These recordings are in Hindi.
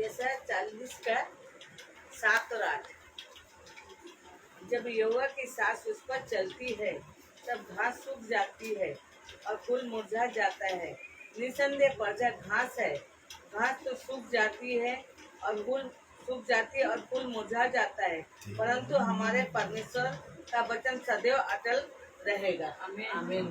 ये सर 40 का 7 और 8। जब योगा की सांस उस पर चलती है तब घास सूख जाती है और फूल मुरझा जाता है। निसंदेह पर्चा घास है। घास तो सूख जाती है और फूल सूख जाती है और फूल मुरझा जाता है, परंतु हमारे परमेश्वर का वचन सदैव अटल रहेगा। आमीन आमीन।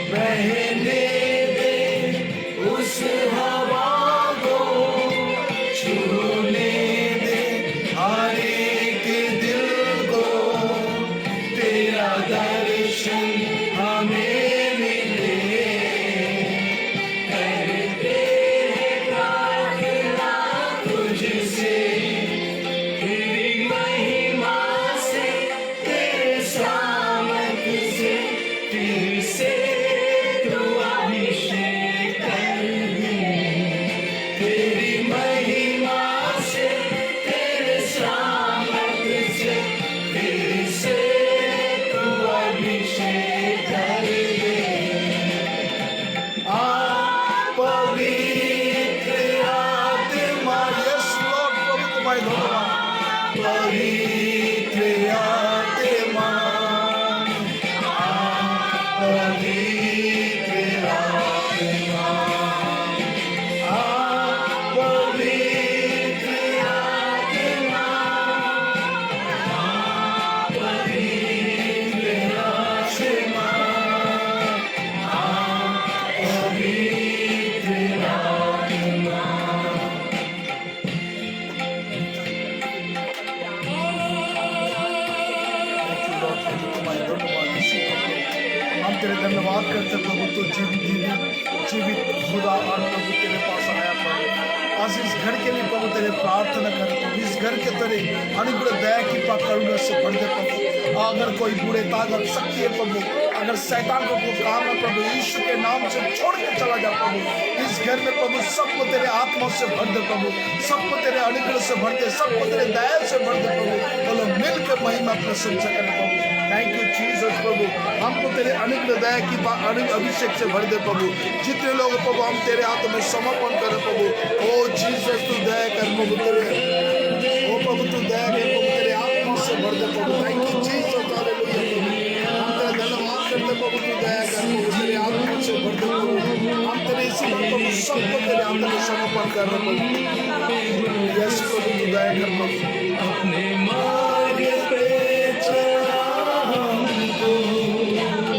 बहने दे उस हवा को, छूने दे हर तुम्हारे धन्यवाद। पवित्र आत्मा, पवित्र आत्मा, पवित्र आत्मा, पवित्र आत्मा, हम तेरे धन्यवाद करते प्रभु, तो जीवित खुदा और प्रभु तेरे पास आया प्रभु। आज इस घर के लिए प्रभु तेरे प्रार्थना कर प्रभु, इस घर के तेरे अनुग्रह दया कृपा करुणा से भर दे प्रभु। अगर कोई बुरे ताकत शक्ति है प्रभु, अगर शैतान को कोई काम है प्रभु, यीशु के नाम से छोड़ के चला जा प्रभु। इस घर में प्रभु सबको तेरे आत्मा से भर दे प्रभु, सबको तेरे अनुग्रह से भर दे, सबको तेरे दया से भर दे प्रभु। बोलो मिल के महिमा प्रशंसा करें प्रभु। थैंक यू जीसस प्रभु, हमको तेरे अनुग्रह दया की अभिषेक से भर दे प्रभु। जितने लोग प्रभु हम तेरे हाथों में समर्पण करें प्रभु। ओ जीसस तू दया कर प्रभु, तेरे ओ प्रभु तू दया कर प्रभु, तेरे आत्मा से भर दे प्रभु। थैंक यू जीसस, हालेलुया प्रभु। हम तेरा धन्यवाद करते प्रभु, तू दया कर प्रभु, तेरे आत्मा से भर दे प्रभु। हम तेरे इसी प्रभु सबको तेरे हाथों में समर्पण कर रहे प्रभु। यस प्रभु तू दया कर प्रभु। अपने मार्ग पे चला हमको,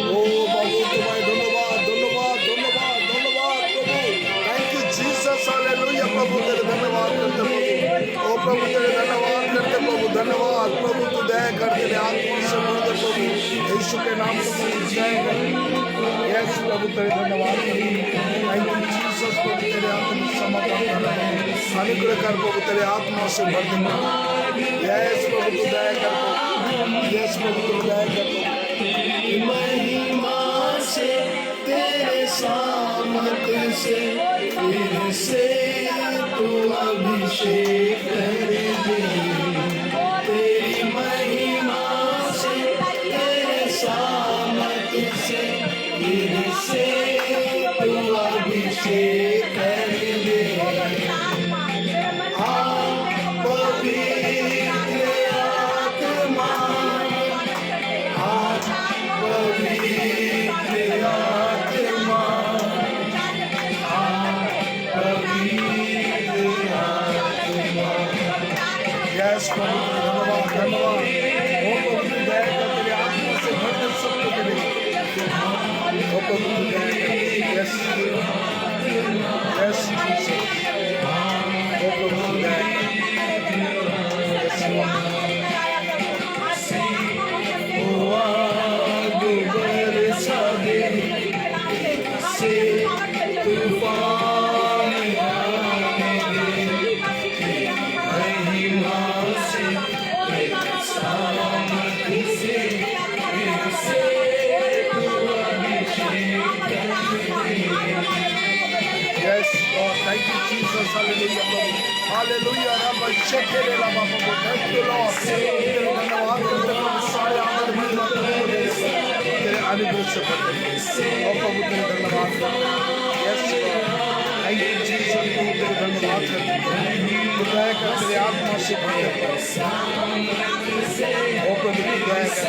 ओ प्रभु तुम्हारे धन्यवाद धन्यवाद धन्यवाद धन्यवाद प्रभु। थैंक यू जीसस, हालेलुया प्रभु, तेरे धन्यवाद करते प्रभु। ओ प्रभु तेरे धन्यवाद करते प्रभु, धन्यवाद प्रभु तू दया कर, तेरे आत्मा से भर दे प्रभु। यीशु के नाम से प्रभु दया कर। यस प्रभु तेरे धन्यवाद करते। थैंक यू जीसस प्रभु, तेरे आत्मा में समर्पण कर रहे हैं। अनुग्रह कर प्रभु, तेरे आत्मा से भर दे प्रभु। यस प्रभु तू दया कर प्रभु। यस प्रभु तू दया कर प्रभु। महिमा से तेरे सामर्थ्य से फिर से तू अभिषेक कर दे। तेरी महिमा से तेरे सामर्थ्य से फिर से तू अभिषेक कर दे। यस प्रभु धन्यवाद धन्यवाद। ओ प्रभु तू दया कर, तेरे आत्मा से भर दे सबको तेरे। ओ प्रभु तू दया कर। Yes yes Jesus. ओ प्रभु तू दया कर। ओ आग बरसा दे से तूफान आने दे। महिमा से तेरे सामर्थ्य से फिर से तू अभिषेक कर दे। Yes, Lord, thank you Jesus, hallelujah Prabhu, hallelujah रब्बा शेकेरे रब्बा प्रभु, thank you Lord। तेरे धन्यवाद करते प्रभु, सारे आदर महिमा तेरे अनुग्रह से भर दे। ओ प्रभु तेरे धन्यवाद करते। Yes Lord, thank you Jesus प्रभु, तेरे धन्यवाद करते। तू दया कर, तेरे आत्मा से भर दे प्रभु। ओ प्रभु तू दया कर।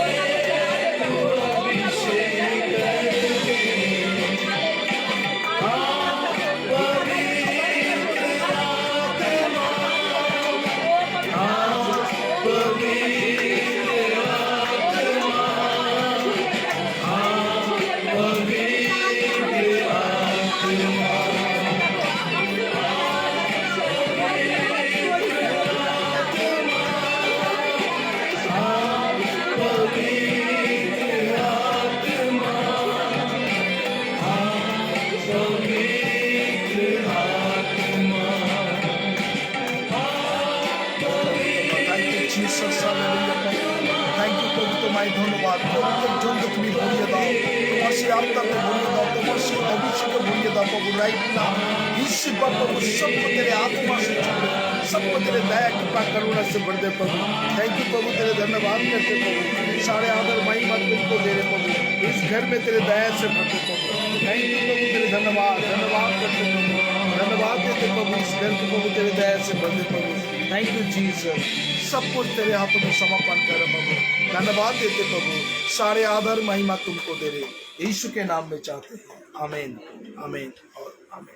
তোমায় ধন্যবাদ, প্রত্যেক জনকে তুমি ভরিয়ে দাও, তোমার সেই আত্মাকে ভরিয়ে দাও, তোমার সেই অভিষেকে ভরিয়ে दाओ प्रभु राइट नाउ। यीशु प्रभु सबको तेरे आत्मा से छोड़ो, सबको तेरे दया कृपा करुणा से भर दे प्रभु। थैंक यू प्रभु, तेरे धन्यवाद करते प्रभु, सारे आदर महिमा तुमको दे रहे प्रभु, इस घर में तेरे दया से भर दे प्रभु। थैंक यू प्रभु, तेरे धन्यवाद करते प्रभु, धन्यवाद देते प्रभु, इस घर को प्रभु तेरे दया से भर दे प्रभु। Thank you Jesus. सब कुछ तेरे हाथों में समर्पण कर प्रभु, धन्यवाद देते प्रभु, सारे आदर महिमा तुमको दे रहे यीशु के नाम में चाहते हैं। आमीन, आमीन और आमीन।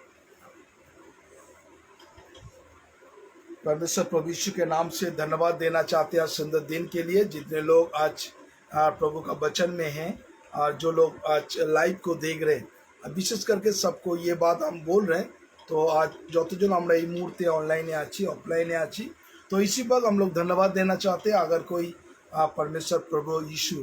परमेश्वर प्रभु यीशु के नाम से धन्यवाद देना चाहते हैं सुंदर दिन के लिए। जितने लोग आज प्रभु का वचन में हैं और जो लोग आज लाइव को देख रहे हैं, विशेष करके सबको ये बात हम बोल रहे हैं। तो आज যতজন আমরা এই মুহূর্তে অনলাইনে আছি অফলাইনে আছি, तो इसी पर हम लोग धन्यवाद देना चाहते हैं। अगर कोई परमेश्वर प्रभु यीशु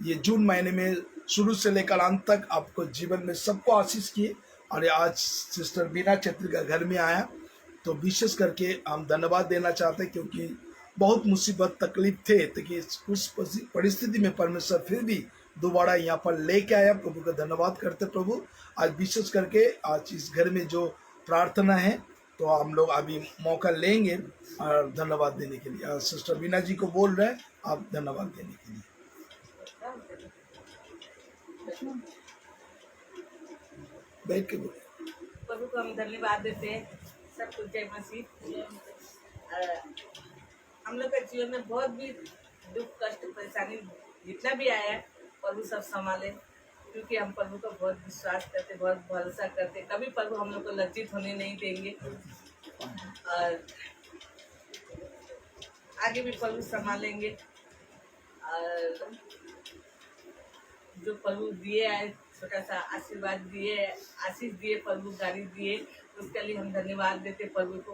ये जून महीने में शुरू से लेकर अंत तक आपको जीवन में सबको आशीष किए और आज सिस्टर बीना छेत्री का घर में आया, तो विशेष करके हम धन्यवाद देना चाहते हैं, क्योंकि बहुत मुसीबत तकलीफ थे। तो कि उस परिस्थिति में परमेश्वर फिर भी दोबारा यहाँ पर लेके आया। प्रभु का धन्यवाद करते प्रभु। आज विशेष करके आज इस घर में जो प्रार्थना है, तो हम लोग अभी मौका लेंगे और धन्यवाद देने के लिए। सिस्टर बीना जी को बोल रहे हैं आप धन्यवाद देने के लिए। बैठ के बोले। प्रभु को हम धन्यवाद देते हैं। सब कुछ जय मसीह। हम लोग के जीवन में बहुत भी दुख कष्ट परेशानी जितना भी आया है, प्रभु सब संभाले, क्योंकि हम प्रभु को बहुत विश्वास करते, बहुत भरोसा करते। कभी प्रभु हम लोग को लज्जित होने नहीं देंगे और आगे भी प्रभु संभालेंगे। और जो प्रभु दिए आए, छोटा सा आशीर्वाद दिए, आशीष दिए, प्रभु गाड़ी दिए, उसके लिए हम धन्यवाद देते प्रभु को।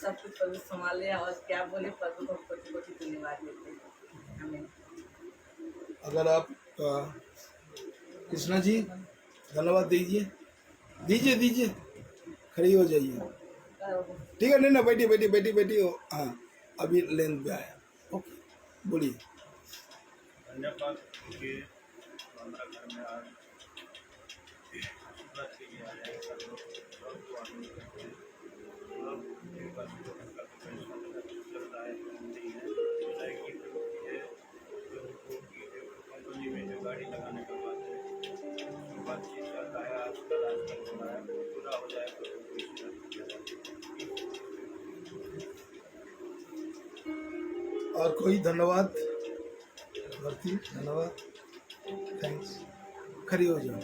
सब कुछ प्रभु संभाले और क्या बोले, प्रभु को कोटि कोटि धन्यवाद देते हैं। आमीन। अगर आप कृष्णा जी धन्यवाद दीजिए, दीजिए दीजिए, खड़ी हो जाइए। ठीक है, नहीं ना, बैठी बैठी बैठी बैठी हो। हाँ, अभी लेंथ पे आया। ओके, बोलिए। धन्यवाद कि हमारा घर में आज शुक्रवार के लिए आया है। सब लोग को आनंद करते हैं। लोग एक बार जो उनका चल रहा है नहीं है, जैसा कि ये कंपनी में जो गाड़ी लगाने का बात है, बातचीत चल रहा है। आजकल हो रहा है, पूरा हो जाए तो और कोई धन्यवाद भर्ती, धन्यवाद, थैंक्स। खड़ी हो जाओ,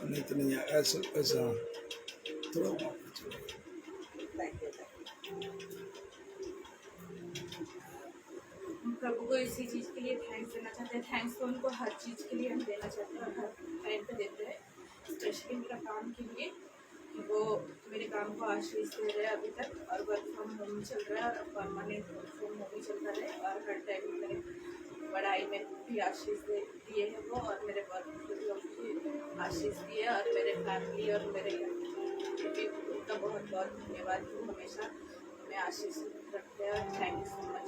नहीं तो नहीं, ऐसा ऐसा थोड़ा वहाँ पे चलो। प्रभु को इसी चीज़ के लिए थैंक्स देना चाहते हैं। थैंक्स तो उनको हर चीज़ के लिए हम देना चाहते हैं और हर टाइम पे देते हैं। स्पेशली मेरा काम के लिए, कि वो मेरे काम को आशीष दे रहे हैं अभी तक, और वर्क फ्रॉम होम चल रहा है और परमानेंट वर्क फ्रॉम होम भी चलता रहे, और हर टाइम मेरे पढ़ाई में भी आशीष दिए हैं वो, और मेरे वर्क भी आशीष दिए, और मेरे फैमिली और मेरे भी उनका बहुत बहुत धन्यवाद। जो हमेशा हमें आशीष रखते हैं, और थैंक यू सो मच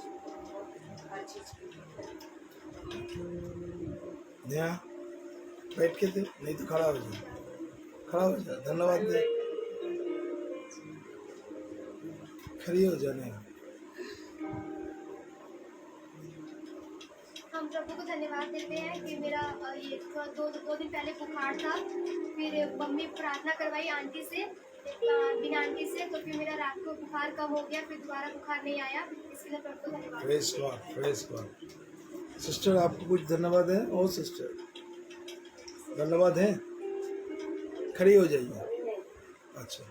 हर चीज़ के लिए। बैठ के दे, नहीं तो खड़ा हो जाए, खड़ा हो जाए, धन्यवाद दे, खड़ी हो जाने। हम प्रभु को धन्यवाद देते हैं कि मेरा ये दो दिन पहले बुखार था, फिर मम्मी प्रार्थना करवाई आंटी से, बिना आंटी से, तो फिर मेरा रात को बुखार कम हो गया, फिर दोबारा बुखार नहीं आया। इसके लिए प्रभु को धन्यवाद। Praise God, praise God. Sister आपको कुछ धन्यवाद है? ओ सिस्टर धन्यवाद है, खड़ी हो जाइए। अच्छा,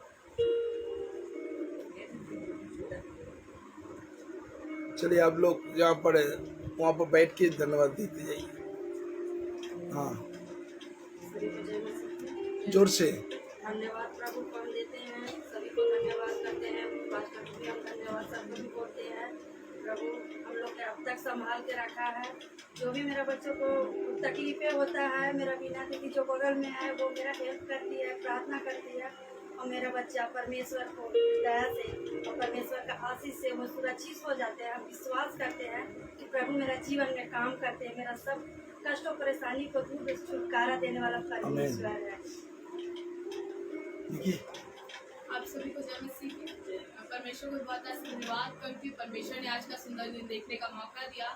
चलिए आप लोग जहाँ पर है वहाँ पर बैठ के धन्यवाद देते जाइए। हाँ, जोर से धन्यवाद प्रभु को हम देते हैं, सभी को धन्यवाद करते हैं, पास्टर को भी हम धन्यवाद सबको भी बोलते हैं। प्रभु हम लोग के अब तक संभाल के रखा है। जो भी मेरा बच्चों को तकलीफें होता है, मेरा बीना दीदी जो बगल में है वो मेरा हेल्प करती है, प्रार्थना करती है, और मेरा बच्चा परमेश्वर को दया से और परमेश्वर का आशीष से वो सुरक्षित हो जाते हैं। हम विश्वास करते हैं कि प्रभु मेरा जीवन में काम करते हैं, मेरा सब कष्टों परेशानी को दूर छुटकारा देने वाला परमेश्वर है। आप सभी को जय मसीह। परमेश्वर को बहुत धन्यवाद करती हूँ। परमेश्वर ने आज का सुंदर दिन देखने का मौका दिया,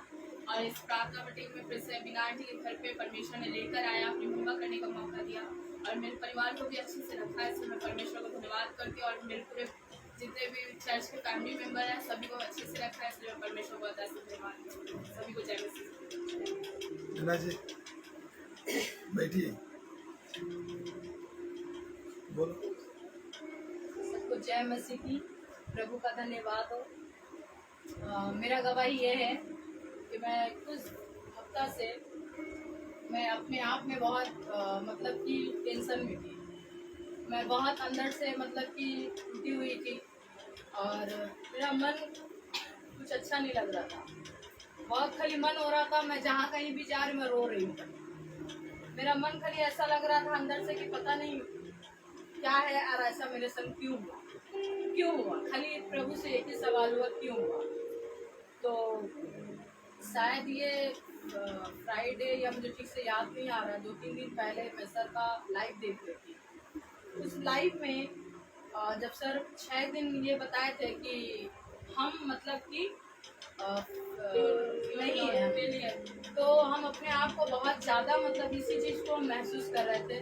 और इस प्रार्थना मीटिंग में फिर से बिना आंटी के घर पे परमेश्वर ने लेकर आया, अपनी महिमा करने का मौका दिया, और मेरे परिवार को भी अच्छे से रखा है। इसलिए मैं परमेश्वर को धन्यवाद करती हूँ, और मेरे पूरे जितने भी चर्च के फैमिली मेंबर हैं सभी को अच्छे से रखा है, इसलिए मैं परमेश्वर को अदा धन्यवाद करती हूँ। सभी को जय मसीह। मीना जी बैठिए, बोलो। सबको जय मसीह की, प्रभु का धन्यवाद हो। मेरा गवाही ये है कि मैं कुछ हफ्ता से मैं अपने आप में बहुत मतलब कि टेंशन में थी। मैं बहुत अंदर से मतलब कि टूटी हुई थी और मेरा मन कुछ अच्छा नहीं लग रहा था। बहुत खाली मन हो रहा था, मैं जहाँ कहीं भी जा रही मैं रो रही हूँ। मेरा मन खाली ऐसा लग रहा था अंदर से कि पता नहीं क्या है और ऐसा मेरे संग क्यों हुआ। खाली प्रभु से एक ही सवाल हुआ, क्यों हुआ। तो शायद ये फ्राइडे या मुझे ठीक से याद नहीं आ रहा, 2-3 दिन पहले मैं सर का लाइव देख रही थी। उस लाइव में जब सर 6 दिन ये बताए थे कि हम मतलब कि नहीं है, तो हम अपने आप को बहुत ज़्यादा मतलब इसी चीज़ को महसूस कर रहे थे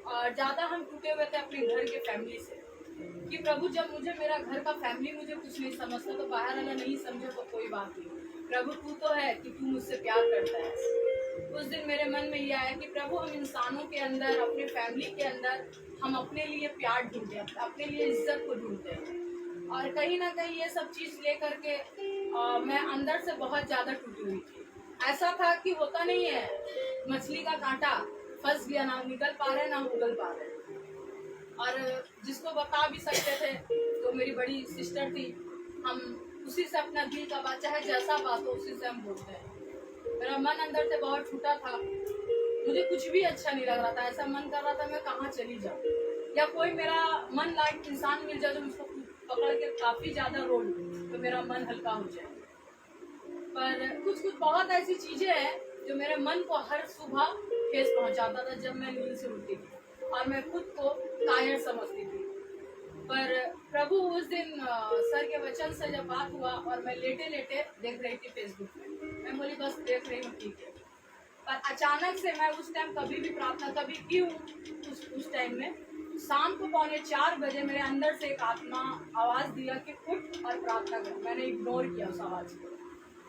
और ज़्यादा हम टूटे हुए थे अपने घर के फैमिली से कि प्रभु जब मुझे मेरा घर का फैमिली मुझे कुछ नहीं समझता तो बाहर वाला नहीं समझे तो कोई बात नहीं, प्रभु तू तो है कि तू मुझसे प्यार करता है। उस दिन मेरे मन में ये आया कि प्रभु हम इंसानों के अंदर, अपने फैमिली के अंदर हम अपने लिए प्यार ढूंढते हैं, अपने लिए इज्जत को ढूंढते हैं और कहीं ना कहीं ये सब चीज़ लेकर के मैं अंदर से बहुत ज़्यादा टूटी हुई थी। ऐसा था कि होता नहीं है मछली का कांटा फंस गया, ना निकल पा रहे ना उगल पा रहे। और जिसको बता भी सकते थे तो मेरी बड़ी सिस्टर थी, हम उसी से अपना दिल का बात चाहे जैसा बात हो उसी से हम बोलते हैं। मेरा मन अंदर से बहुत टूटा था, मुझे कुछ भी अच्छा नहीं लग रहा था। ऐसा मन कर रहा था मैं कहाँ चली जाऊँ या कोई मेरा मन लायक इंसान मिल जाए जो मुझको पकड़ के काफ़ी ज़्यादा रो लूँ तो मेरा मन हल्का हो जाए। पर कुछ बहुत ऐसी चीज़ें हैं जो मेरे मन को हर सुबह ठेस पहुँचाता था जब मैं नींद से उठती थी और मैं खुद को कायर समझती थी। पर प्रभु उस दिन सर के वचन से जब बात हुआ और मैं लेटे लेटे देख रही थी फेसबुक में, मैं बोली बस देख रही हूँ ठीक है। पर अचानक से मैं उस टाइम कभी भी प्रार्थना कभी की हूँ उस टाइम में शाम को 3:45 बजे मेरे अंदर से एक आत्मा आवाज़ दिया कि उठ और प्रार्थना कर। मैंने इग्नोर किया उस आवाज़ को।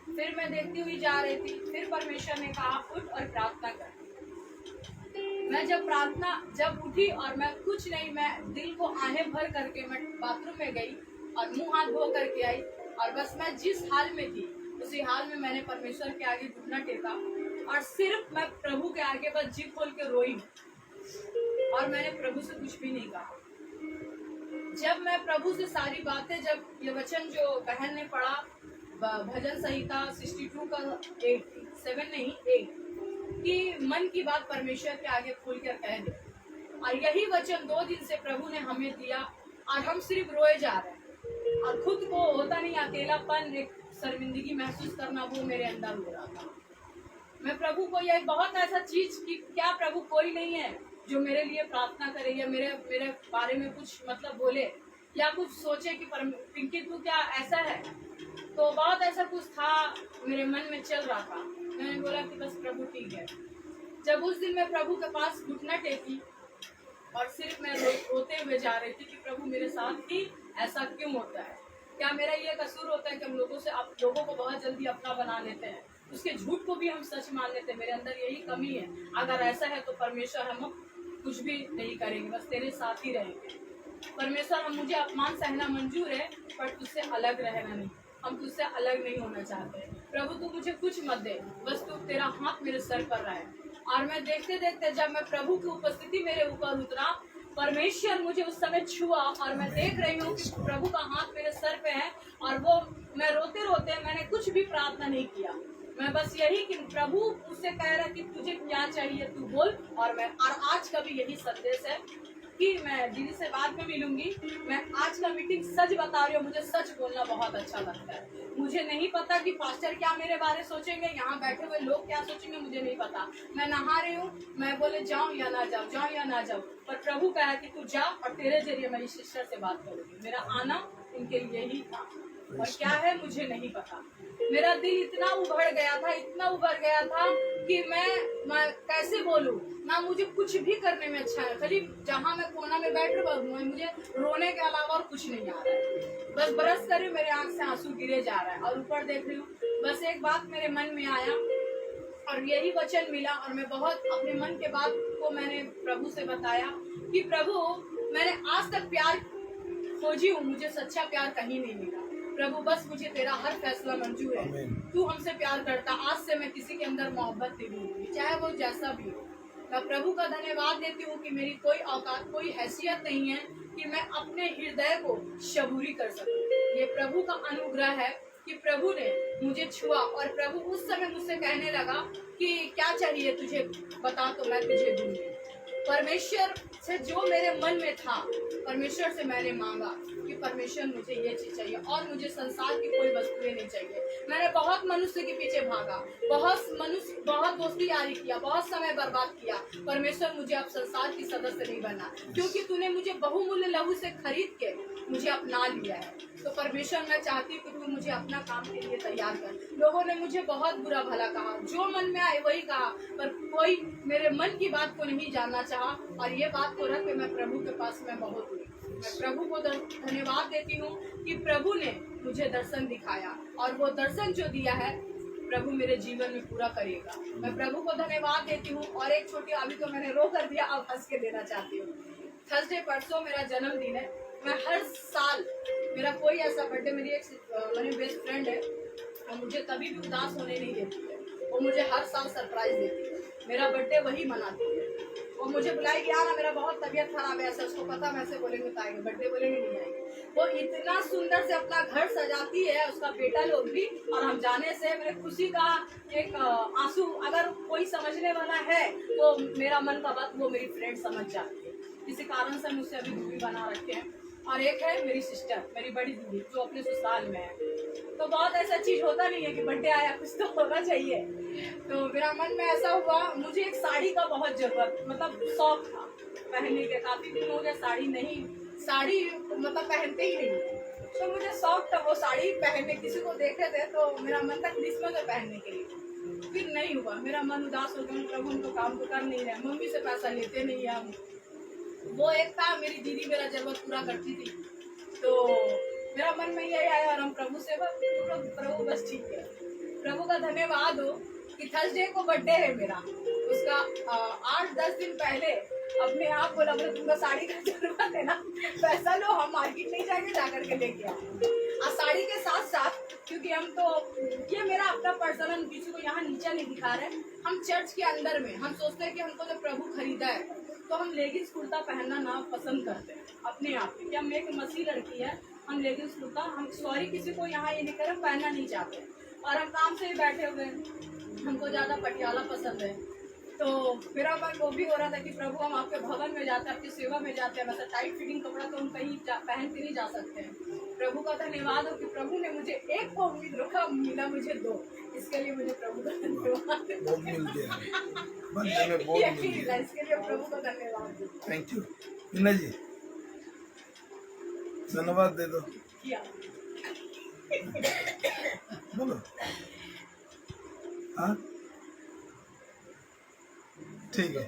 फिर मैं देखती हुई जा रही थी, फिर परमेश्वर ने कहा उठ और प्रार्थना कर। मैं जब उठी और मैं कुछ नहीं, मैं दिल को आहें भर करके मैं बाथरूम में गई और मुंह हाथ धो करके आई और बस मैं जिस हाल में थी उसी हाल में मैंने परमेश्वर के आगे घुटना टेका और सिर्फ मैं प्रभु के आगे बस जी खोल के रोई और मैंने प्रभु से कुछ भी नहीं कहा। जब मैं प्रभु से सारी बातें, जब ये वचन जो बहन ने पढ़ा भजन संहिता 62 का 8 कि मन की बात परमेश्वर के आगे खोल कर कह दे, और यही वचन 2 दिन से प्रभु ने हमें दिया और हम सिर्फ रोए जा रहे हैं और खुद को होता नहीं अकेलापन, एक शर्मिंदगी महसूस करना वो मेरे अंदर हो रहा था। मैं प्रभु को यह बहुत ऐसा चीज कि क्या प्रभु कोई नहीं है जो मेरे लिए प्रार्थना करे या मेरे बारे में कुछ मतलब बोले या कुछ सोचे कि पिंकी तू क्या ऐसा है। तो बहुत ऐसा कुछ था मेरे मन में चल रहा था। मैंने बोला कि बस प्रभु ठीक है। जब उस दिन मैं प्रभु के पास घुटना टेकी और सिर्फ मैं रोते हुए जा रही थी कि प्रभु मेरे साथ ही ऐसा क्यों होता है, क्या मेरा ये कसूर होता है कि हम लोगों को बहुत जल्दी अपना बना लेते हैं, उसके झूठ को भी हम सच मान लेते हैं। मेरे अंदर यही कमी है। अगर ऐसा है तो परमेश्वर हम कुछ भी नहीं करेंगे, बस तेरे साथ ही रहेंगे। परमेश्वर हम मुझे अपमान सहना मंजूर है पर तुझसे अलग रहना नहीं, हम तुझसे अलग नहीं होना चाहते। प्रभु तू मुझे कुछ मत दे, बस तू तेरा हाथ मेरे सर पर रहे। और मैं देखते देखते जब मैं प्रभु की उपस्थिति मेरे ऊपर उतरा, परमेश्वर मुझे उस समय छुआ और मैं देख रही हूँ कि प्रभु का हाथ मेरे सर पे है और वो मैं रोते रोते मैंने कुछ भी प्रार्थना नहीं किया। मैं बस यही कि प्रभु उससे कह रहा कि तुझे क्या चाहिए तू बोल। और आज का भी यही संदेश है कि मैं दीदी से बाद में मिलूंगी। मैं आज का मीटिंग सच बता रही हूँ, मुझे सच बोलना बहुत अच्छा लगता है। मुझे नहीं पता कि पास्टर क्या मेरे बारे सोचेंगे, यहाँ बैठे हुए लोग क्या सोचेंगे, मुझे नहीं पता। मैं नहा रही हूँ, मैं बोले जाऊँ या ना जाऊँ, जाऊँ या ना जाऊँ, पर प्रभु कहा कि तू जा और तेरे जरिए मेरी सिस्टर से बात करूँगी। मेरा आना उनके लिए ही था और क्या है मुझे नहीं पता। मेरा दिल इतना उभर गया था, इतना उभर गया था कि मैं कैसे बोलूँ। ना मुझे कुछ भी करने में अच्छा है, खाली जहाँ मैं कोना में बैठ रहा हूँ मुझे रोने के अलावा और कुछ नहीं आ रहा है। बस बरस कर ही मेरे आंख से आंसू गिरे जा रहा है और ऊपर देख रही हूँ। बस एक बात मेरे मन में आया और यही वचन मिला और मैं बहुत अपने मन के बात को मैंने प्रभु से बताया कि प्रभु मैंने आज तक प्यार खोजी हूँ, मुझे सच्चा प्यार कहीं नहीं मिला। प्रभु बस मुझे तेरा हर फैसला मंजूर है, तू हमसे प्यार करता, आज से मैं किसी के अंदर मोहब्बत नहीं दूंगी, चाहे वो जैसा भी हो। मैं प्रभु का धन्यवाद देती हूँ कि मेरी कोई औकात कोई हैसियत नहीं है कि मैं अपने हृदय को शबूरी कर सकूं। ये प्रभु का अनुग्रह है कि प्रभु ने मुझे छुआ और प्रभु उस समय मुझसे कहने लगा कि क्या चाहिए तुझे, बता तो मैं तुझे दूंगी। परमेश्वर से जो मेरे मन में था, परमेश्वर से मैंने मांगा कि परमेश्वर मुझे ये चीज चाहिए और मुझे संसार की कोई वस्तुएं नहीं चाहिए। मैंने बहुत मनुष्य के पीछे भागा, बहुत दोस्ती यारी किया, बहुत समय बर्बाद किया। परमेश्वर मुझे अब संसार की सदस्य नहीं बना, क्योंकि तूने मुझे बहुमूल्य लहू से खरीद के मुझे अपना लिया है। तो परमेश्वर मैं चाहती हूँ कि तू मुझे अपना काम के लिए तैयार कर। लोगों ने मुझे बहुत बुरा भला कहा, जो मन में आए वही कहा, पर कोई मेरे मन की बात को नहीं जानना चाहा और ये बात को रख के मैं प्रभु के पास में बहुत हुई। मैं प्रभु को धन्यवाद देती हूँ कि प्रभु ने मुझे दर्शन दिखाया और वो दर्शन जो दिया है प्रभु मेरे जीवन में पूरा करेगा। मैं प्रभु को धन्यवाद देती हूँ। और एक छोटी, अभी तो मैंने रो कर दिया, अब हंस के देना चाहती हूँ। थर्सडे परसों मेरा जन्मदिन है। मैं हर साल मेरा कोई ऐसा बर्थडे, मेरी एक मेरी बेस्ट फ्रेंड है और मुझे कभी भी उदास होने नहीं देती है, वो मुझे हर साल सरप्राइज देती है। मेरा बर्थडे वही मनाती है। वो मुझे बुलाएगी, यार मेरा बहुत तबीयत खराब है, ऐसा उसको पता, मैं ऐसे बोलेंगे तो आएंगे, बर्थडे बोलेंगे नहीं आएंगे। वो इतना सुंदर से अपना घर सजाती है, उसका बेटा लोग भी, और हम जाने से मेरे खुशी का एक आंसू अगर कोई समझने वाला है तो मेरा मन का बात वो मेरी फ्रेंड समझ जाती है। किसी कारण से मुझसे अभी दूरी बना रखे हैं। और एक है मेरी सिस्टर, मेरी बड़ी दीदी, जो अपने ससुराल में है। तो बहुत ऐसा चीज होता नहीं है कि बर्थडे आया कुछ तो होना चाहिए। तो मेरा मन में ऐसा हुआ, मुझे एक साड़ी का बहुत जरूरत, मतलब शौक था पहनने के। काफी दिन हो गए साड़ी मतलब पहनते ही नहीं। तो मुझे शौक था वो साड़ी पहनने, किसी को देखे थे तो मेरा मन था क्रिसमस में पहनने के लिए। फिर नहीं हुआ, मेरा मन उदास हो गया। प्रभु उनको काम तो कर नहीं रहे, मम्मी से पैसा लेते नहीं है हम। वो एक था, मेरी दीदी मेरा जरूरत पूरा करती थी। तो मेरा मन में यही आया और हम प्रभु से प्रभु बस ठीक है। प्रभु का धन्यवाद हो कि थर्सडे को बर्थडे है मेरा। उसका 8-10 दिन पहले अपने आप बोला, बोले तुमको साड़ी का जरूरत है ना, पैसा लो, हम मार्केट नहीं जाएंगे, जाकर के लेके आओ। और साड़ी के साथ साथ, क्योंकि हम तो ये मेरा अपना पर्सनल, किसी को यहाँ नीचे नहीं दिखा रहे, हम चर्च के अंदर में हम सोचते हैं कि हमको जब प्रभु खरीदा है तो हम लेगिंग्स कुर्ता पहनना ना पसंद करते हैं अपने आप में। क्या मैं एक मसीह लड़की है, हम लेगिंग्स कुर्ता, हम सॉरी किसी को यहाँ ये नहीं कर, पहनना नहीं चाहते। और हम काम से ही बैठे हुए हैं, हमको ज़्यादा पटियाला पसंद है। तो मेरा मन वो भी हो रहा था कि प्रभु हम आपके भवन में जाते हैं, आपकी सेवा में जाते हैं, मतलब टाइट फिटिंग कपड़ा तो हम कहीं पहन के नहीं जा सकते हैं। प्रभु का धन्यवाद हो कि प्रभु ने मुझे एक को उम्मीद रखा, मिला मुझे 2। इसके लिए मुझे प्रभु का धन्यवाद। इसके लिए प्रभु का धन्यवाद। Thank you. मीना जी धन्यवाद दे दो। बोलो। हाँ ठीक है।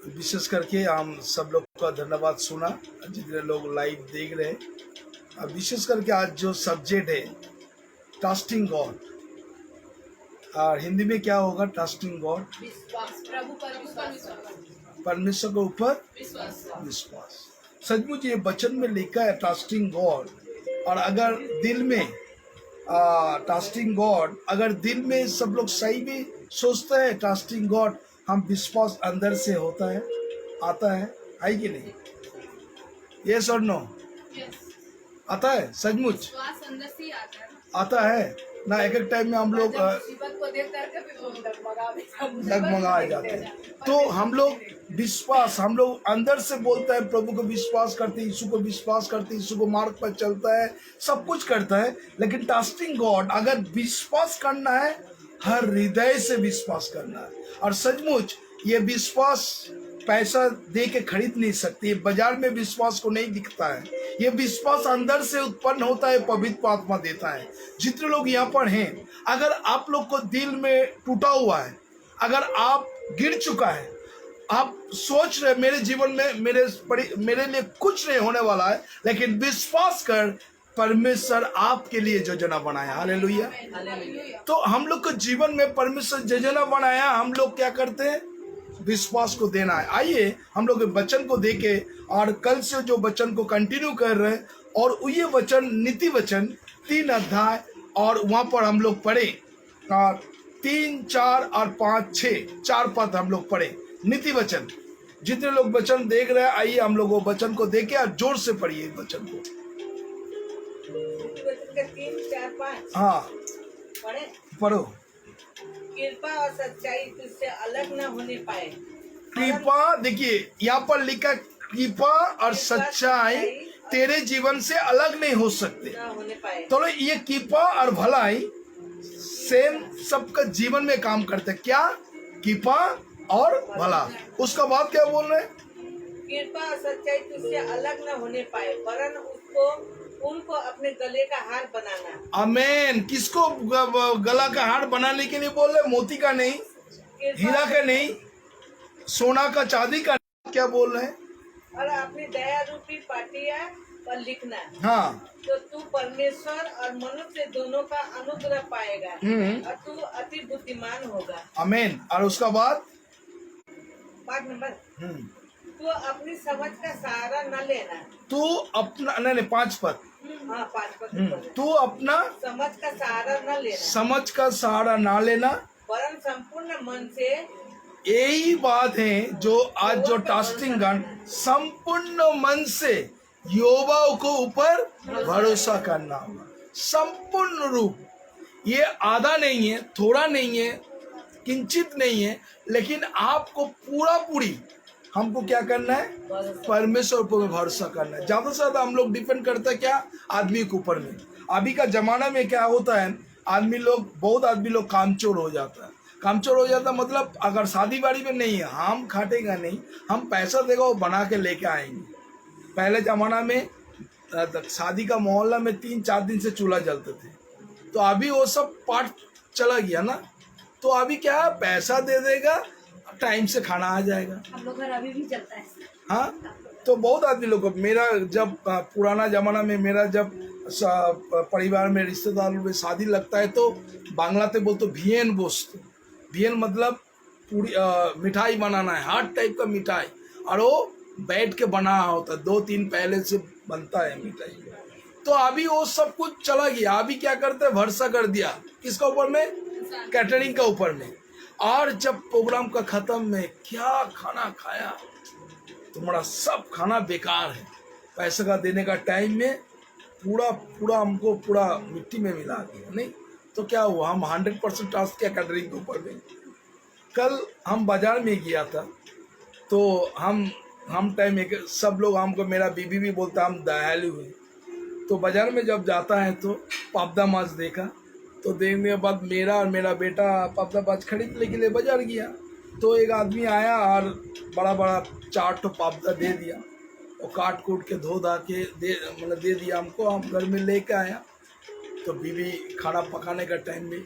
विशेष करके हम सब लोग का धन्यवाद सुना, जितने लोग लाइव देख रहे हैं। अब विशेष करके आज जो सब्जेक्ट है ट्रस्टिंग गॉड, और हिंदी में क्या होगा? ट्रस्टिंग गॉड, प्रभु पर विश्वास, परमेश्वर के ऊपर विश्वास। सचमुच ये वचन में लिखा है ट्रस्टिंग गॉड। और अगर दिल में ट्रस्टिंग गॉड, अगर दिल में सब लोग सही में सोचते हैं ट्रस्टिंग गॉड, हम विश्वास अंदर से होता है, आता है कि नहीं? यस और नो? आता है सचमुच? विश्वास अंदर से ही आता है, आता है ना। एक टाइम में हम लोग डगमगा जाते हैं। तो हम लोग विश्वास, हम लोग अंदर से बोलता है, प्रभु को विश्वास करते, यीशु को विश्वास करते, यीशु को मार्ग पर चलता है, सब कुछ करता है। लेकिन ट्रस्टिंग गॉड, अगर विश्वास करना है, हर हृदय से विश्वास करना है। और सचमुच ये विश्वास पैसा दे के खरीद नहीं सकती, बाजार में विश्वास को नहीं दिखता है। ये विश्वास अंदर से उत्पन्न होता है, पवित्र आत्मा देता है। जितने लोग यहाँ पर हैं, अगर आप लोग को दिल में टूटा हुआ है, अगर आप गिर चुका है, आप सोच रहे मेरे जीवन में मेरे लिए कुछ नहीं होने वाला है, लेकिन विश्वास कर, परमेश्वर आपके लिए योजना बनाया। हालेलुया। तो हम लोग के जीवन में परमेश्वर योजना बनाया, हम लोग क्या करते हैं? विश्वास को देना है। आइए हम लोग वचन को देके और कल से जो वचन को कंटिन्यू कर रहे हैं, और ये वचन नीति वचन 3 अध्याय, और वहां पर हम लोग पढ़े 3, 4 और 5, 6 4 पद हम लोग पढ़े नीति वचन। जितने लोग वचन देख रहे हैं, आइए हम लोग वो वचन को देखे और जोर से पढ़िए वचन को। 3, 4, 5 हाँ पढ़ो। कृपा और सच्चाई तुझसे अलग न होने पाए। कृपा, देखिए यहाँ पर लिखा, कृपा और सच्चाई तेरे जीवन से अलग नहीं हो सकते। न होने पाए। तो ये कृपा और भलाई सेम सबका जीवन में काम करते। क्या? कृपा और भला। उसका बाद क्या बोल रहे? कृपा और सच्चाई तुझसे अलग न होने पाए, वरन उनको अपने गले का हार बनाना। आमीन। किसको गला का हार बनाने के लिए बोल रहे? मोती का नहीं, हीरा का नहीं, सोना का, चांदी का। क्या बोल रहे हैं? और अपनी दया रूपी पाटिया पर लिखना। हाँ। तो तू परमेश्वर और मनुष्य दोनों का अनुग्रह पाएगा और तू अति बुद्धिमान होगा। आमीन। और उसका बाद 5 नंबर, तू अपनी समझ का सहारा न लेना। तू अपना, नहीं 5 पद। हाँ 5 पद। तू अपना समझ का सहारा न लेना, समझ का सहारा ना लेना, वरन संपूर्ण मन से। यही बात है जो आज जो टास्टिंग गन, संपूर्ण मन से यहोवा को ऊपर भरोसा करना होगा। संपूर्ण रूप, ये आधा नहीं है, थोड़ा नहीं है, किंचित नहीं है, लेकिन आपको पूरी हमको क्या करना है? परमेश्वर पर भरोसा करना है। ज्यादा से ज्यादा हम लोग डिपेंड करते हैं क्या? आदमी के ऊपर में। अभी का जमाना में क्या होता है, बहुत आदमी लोग कामचोर हो जाता है। कामचोर हो जाता मतलब, अगर शादी बाड़ी में नहीं है, हम खाटेगा नहीं, हम पैसा देगा वो बना के लेके आएंगे। पहले जमाना में शादी का मोहल्ला में 3-4 दिन से चूल्हा जलते थे, तो अभी वो सब पार्ट चला गया ना। तो अभी क्या, पैसा दे देगा, टाइम से खाना आ जाएगा। हम लोग घर अभी भी चलता है। हाँ, तो बहुत आदमी लोग, मेरा जब पुराना जमाना में, मेरा जब परिवार में रिश्तेदारों में शादी लगता है, तो बांग्लाते बोलते भियन बोस्त। भियन मतलब पूरी मिठाई बनाना है, हर टाइप का मिठाई, और वो बैठ के बना होता है, 2-3 पहले से बनता है मिठाई। तो अभी वो सब कुछ चला गया। अभी क्या करते हैं? भरोसा कर दिया किसका ऊपर में? कैटरिंग का ऊपर में। और जब प्रोग्राम का खत्म में क्या खाना खाया, तुम्हारा सब खाना बेकार है। पैसे का देने का टाइम में पूरा हमको पूरा मिट्टी में मिला दिया। नहीं तो क्या हुआ, हम 100% टास्क किया कैटरिंग के ऊपर में। कल हम बाजार में गया था, तो हम टाइम में सब लोग हमको, मेरा बीबी भी बोलता हम दयालु हैं। तो बाजार में जब जाता है तो पापदा माछ देखा, तो देखने के बाद मेरा और मेरा बेटा पापदा माछ खरीदने के लिए बाजार गया। तो एक आदमी आया और बड़ा 4 पापदा दे दिया, और काट कूट के धो धा के दे दिया हमको। हम घर में लेके आया, तो बीवी खाना पकाने का टाइम में,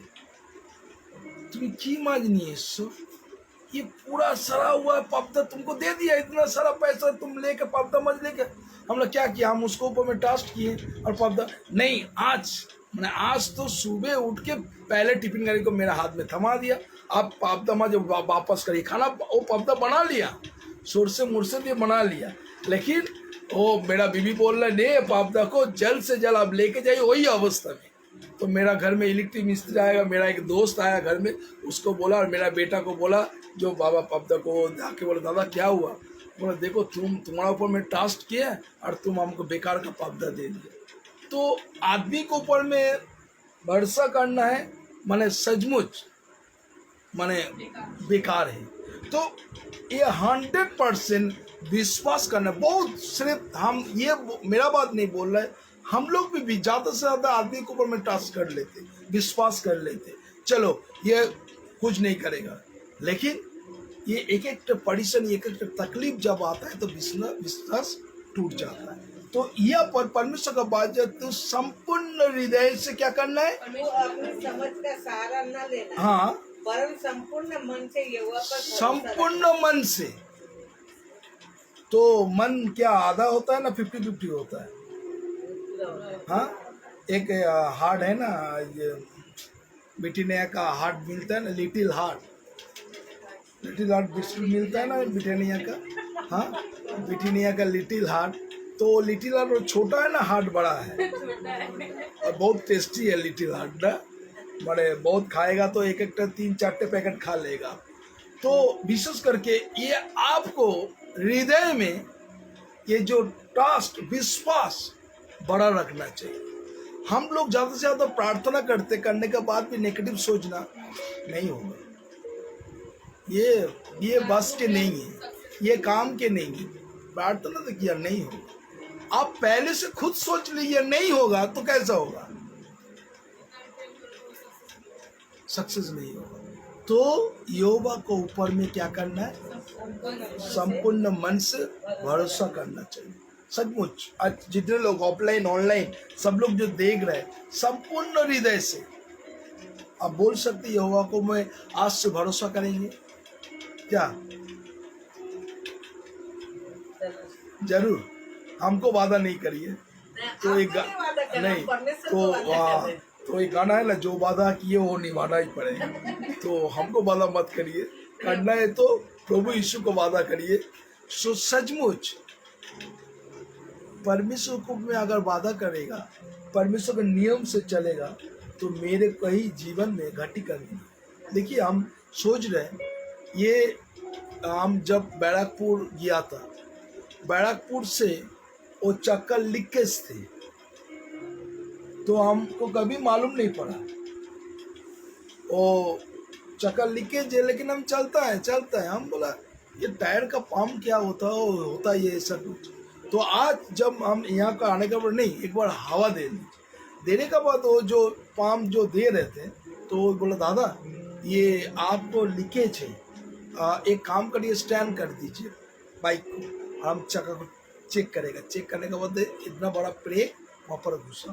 तुम्हें की माजनी है सो, ये पूरा सड़ा हुआ पापदा तुमको दे दिया, इतना सारा पैसा तुम लेके पापदा मज लेके। हम लोग क्या किया, हम उसको ऊपर में टास्ट किए, और पापदा नहीं, आज तो सुबह उठ के पहले टिफिन गाड़ी को मेरा हाथ में थमा दिया, आप पापदा मज वापस करिए। खाना वो पापदा बना लिया, सुर से मुरसे भी बना लिया, लेकिन वो मेरा बीबी बोल रहा नहीं, पापदा को जल्द से जल्द आप लेके जाइए वही अवस्था में। तो मेरा घर में इलेक्ट्रिक मिस्त्री आएगा, मेरा एक दोस्त आया घर में, उसको बोला, और मेरा बेटा को बोला, जो बाबा पापदा को जाके बोला, दादा क्या हुआ? बोला देखो तुम्हारा ऊपर में टास्क किया और तुम हमको बेकार का पापदा दे दिया। तो आदमी के ऊपर में भरोसा करना है माने सचमुच माने बेकार है। तो ये 100% विश्वास करना बहुत, सिर्फ हम ये मेरा बात नहीं बोल रहा है, हम लोग भी ज़्यादा से ज़्यादा आदमी के ऊपर में टास्क कर लेते, विश्वास कर लेते, चलो ये कुछ नहीं करेगा, लेकिन ये एक एक परेशानी, एक एक तकलीफ जब आता है तो विश्वास टूट जाता है। तो यह पर परमेश्वर का बात जब तो संपूर्ण हृदय से क्या करना है, वो अपनी समझ का सहारा न लेना, हाँ, परम संपूर्ण मन से यहोवा पर भरोसा संपूर्ण मन से। तो मन क्या आधा होता है ना 50-50 होता है, रखना। हाँ। एक हार्ट है ना, ये ब्रिटानिया का हार्ट मिलता है ना, लिटिल हार्ट बिस्कुट मिलता है ना ब्रिटानिया का, हाँ, ब्रिटानिया का लिटिल हार्ट। तो लिटिल हार्ट छोटा है ना, हार्ट बड़ा है और बहुत टेस्टी है लिटिल हार्ट ना, बड़े बहुत खाएगा तो एक 3-4 पैकेट खा लेगा। तो विशेष करके ये आपको हृदय में ये जो ट्रस्ट, विश्वास बड़ा रखना चाहिए। हम लोग ज़्यादा से ज़्यादा प्रार्थना करने के बाद भी नेगेटिव सोचना नहीं होगा। ये बस के नहीं है, ये काम के नहीं है। प्रार्थना तो किया नहीं होगा, आप पहले से खुद सोच लीजिए नहीं होगा तो कैसा होगा, सक्सेस नहीं होगा। तो यहोवा को ऊपर में क्या करना है, संपूर्ण मन से भरोसा करना चाहिए। सचमुच आज जितने लोग ऑफलाइन ऑनलाइन सब लोग जो देख रहे हैं, संपूर्ण हृदय से आप बोल सकते यहोवा को मैं आज से भरोसा करेंगे क्या? जरूर, हमको वादा नहीं करिए। तो एक नहीं तो एक गाना है ना, जो वादा किए वो निभाना ही पड़ेगा। तो हमको वादा मत करिए, करना है तो प्रभु यीशु को वादा करिए। सो सचमुच परमेश्वर को में अगर वादा करेगा, परमेश्वर के नियम से चलेगा तो मेरे कहीं जीवन में घटी करनी। देखिए हम सोच रहे हैं, ये हम जब बैरकपुर गया था, बैरकपुर से वो चक्कर लीकेज थे, तो हमको कभी मालूम नहीं पड़ा वो चक्कर लीकेज है, लेकिन हम चलता है। हम बोला ये टायर का पंप क्या होता है, होता ये सब कुछ। तो आज जब हम यहाँ का आने के बाद नहीं, एक बार हवा देने का बाद वो जो पंप जो दे रहे थे, तो वो बोला दादा ये आपको लीकेज है, एक काम करिए स्टैंड कर दीजिए बाइक को, हम चक्कर को चेक करेगा। चेक करने के बाद इतना बड़ा ब्रेक वहाँ पर घुसा।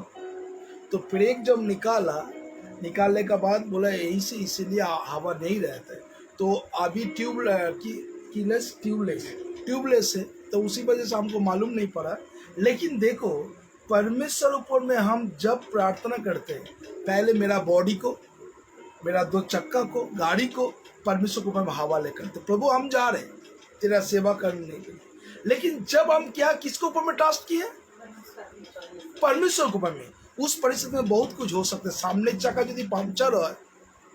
तो ब्रेक जब निकालने के बाद बोला यही से इसीलिए हवा नहीं रहता है। तो अभी ट्यूबलेस है, तो उसी वजह से हमको मालूम नहीं पड़ा। लेकिन देखो परमेश्वर ऊपर में हम जब प्रार्थना करते हैं, पहले मेरा बॉडी को, मेरा 2 चक्का को, गाड़ी को परमेश्वर को ऊपर में हवा लेकर, तो प्रभु हम जा रहे हैं तेरा सेवा करने के लिए। लेकिन जब हम किसको ऊपर में ट्रस्ट किए, परमेश्वर को ऊपर में, उस परिस्थिति में बहुत कुछ हो सकता है। सामने चक्का यदि पंक्चर है,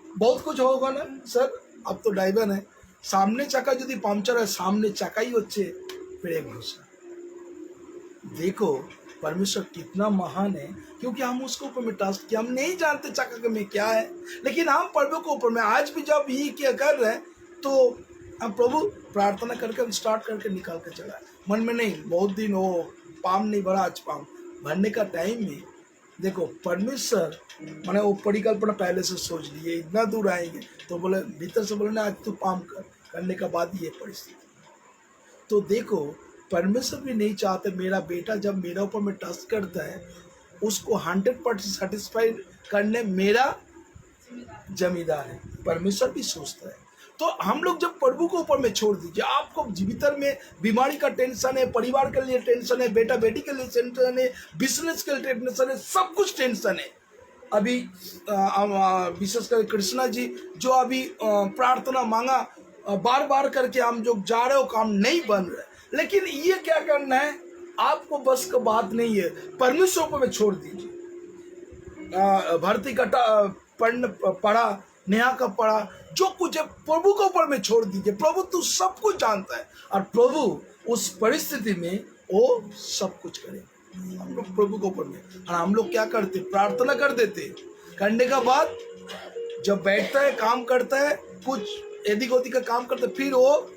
बहुत कुछ होगा ना सर, अब तो ड्राइवर है, सामने चक्का यदि पंक्चर है, सामने चक्का ही होच्छे ब्रेक घुसा। देखो परमेश्वर कितना महान है, क्योंकि हम उसको ऊपर में ट्रस्ट किया। हम नहीं जानते चक्का में क्या है, लेकिन हम प्रभु को ऊपर में आज भी जब ये क्या कर रहे हैं, तो हम प्रभु प्रार्थना करके हम स्टार्ट करके निकाल के चला। मन में नहीं, बहुत दिन वो पाम नहीं भरा, आज पाम भरने का टाइम में देखो परमेश्वर मैंने वो परिकल्पना पहले से सोच लिए, इतना दूर आएंगे, तो बोले भीतर से बोले ना आज तू पाम करने का बाद ये परिस्थिति। तो देखो परमेश्वर भी नहीं चाहते मेरा बेटा जब मेरा ऊपर में ट्रस्ट करता है, उसको 100% सेटिस्फाइड करने मेरा जमींदार है। परमेश्वर भी सोचता है। तो हम लोग जब प्रभु को ऊपर में छोड़ दीजिए, आपको भीतर में बीमारी का टेंशन है, परिवार के लिए टेंशन है, बेटा बेटी के लिए टेंशन है, बिजनेस के लिए टेंशन है, सब कुछ टेंशन है। अभी विशेषकर कृष्णा जी जो अभी प्रार्थना मांगा बार बार करके, हम जो जा रहे हो काम नहीं बन रहा है, लेकिन ये क्या करना है, आपको बस का बात नहीं है, परमेश्वर ऊपर में छोड़ दीजिए। भर्ती का पढ़ा, नेहा का पढ़ा, जो कुछ है प्रभु को ऊपर में छोड़ दीजिए। प्रभु तू सब कुछ जानता है, और प्रभु उस परिस्थिति में वो सब कुछ करेगा। हम लोग प्रभु को ऊपर में, और हम लोग क्या करते, प्रार्थना कर देते, करने का बाद जब बैठता है, काम करता है, कुछ एदिक ओदिक का काम करता है, फिर वो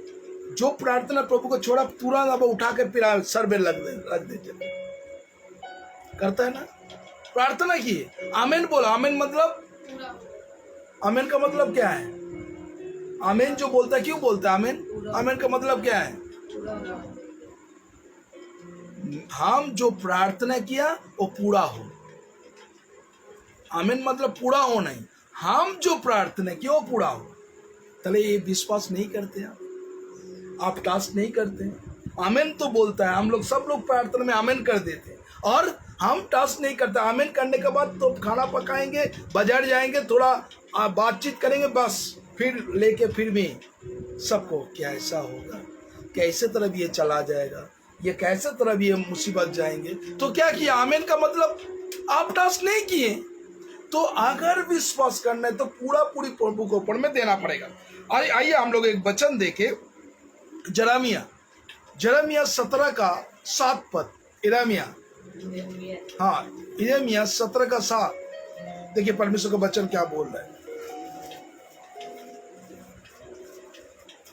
जो प्रार्थना प्रभु को छोड़ा तुरंत अब उठा के फिर सर में रख देते करता है ना। प्रार्थना की आमीन बोला, आमीन मतलब, आमीन का मतलब क्या है? आमीन जो बोलता है क्यों बोलता है आमीन? आमीन का मतलब क्या है? हम जो प्रार्थना किया वो पूरा हो। आमीन मतलब पूरा हो नहीं, हम जो प्रार्थना किया वो पूरा हो। तले ये विश्वास नहीं करते आप टास्क नहीं करते। आमीन तो बोलता है, हम लोग सब लोग प्रार्थना में आमीन कर देते हैं और हम टास्क नहीं करते। आमीन करने के बाद तो खाना पकाएंगे, बाजार जाएंगे, थोड़ा बातचीत करेंगे, बस फिर लेके फिर भी सबको क्या ऐसा होगा, कैसे तरफ ये चला जाएगा, ये कैसे तरफ ये मुसीबत जाएंगे। तो क्या किया? आमीन का मतलब आप टास्क नहीं किए। तो अगर विश्वास करना है तो पूरा पूरी प्रभु को ऊपर में देना पड़ेगा। आइए हम लोग एक वचन देखे, जरमिया 17 का 7 पद। इरमिया 17 का 7। देखिए परमेश्वर का वचन क्या बोल रहा है,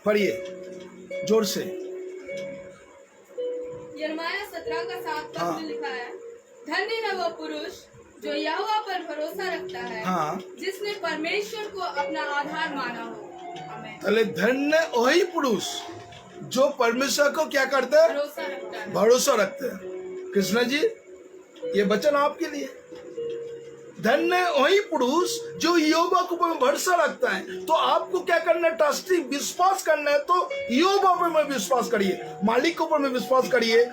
पढ़िए जोर से। यिर्मयाह 17 का 7 पद में लिखा है, धन्य है वो पुरुष जो यहोवा पर भरोसा रखता है, जिसने परमेश्वर को अपना आधार माना हो। अरे धन्य वही पुरुष जो परमेश्वर को क्या करता है? भरोसा रखते हैं। कृष्णा जी ये वचन आपके लिए। धन्य वही पुरुष जो यहोवा के ऊपर भरोसा रखता है। तो आपको क्या करना है? ट्रस्टिंग विश्वास करना है। तो यहोवा पर में विश्वास करिए, मालिक के ऊपर में विश्वास करिए,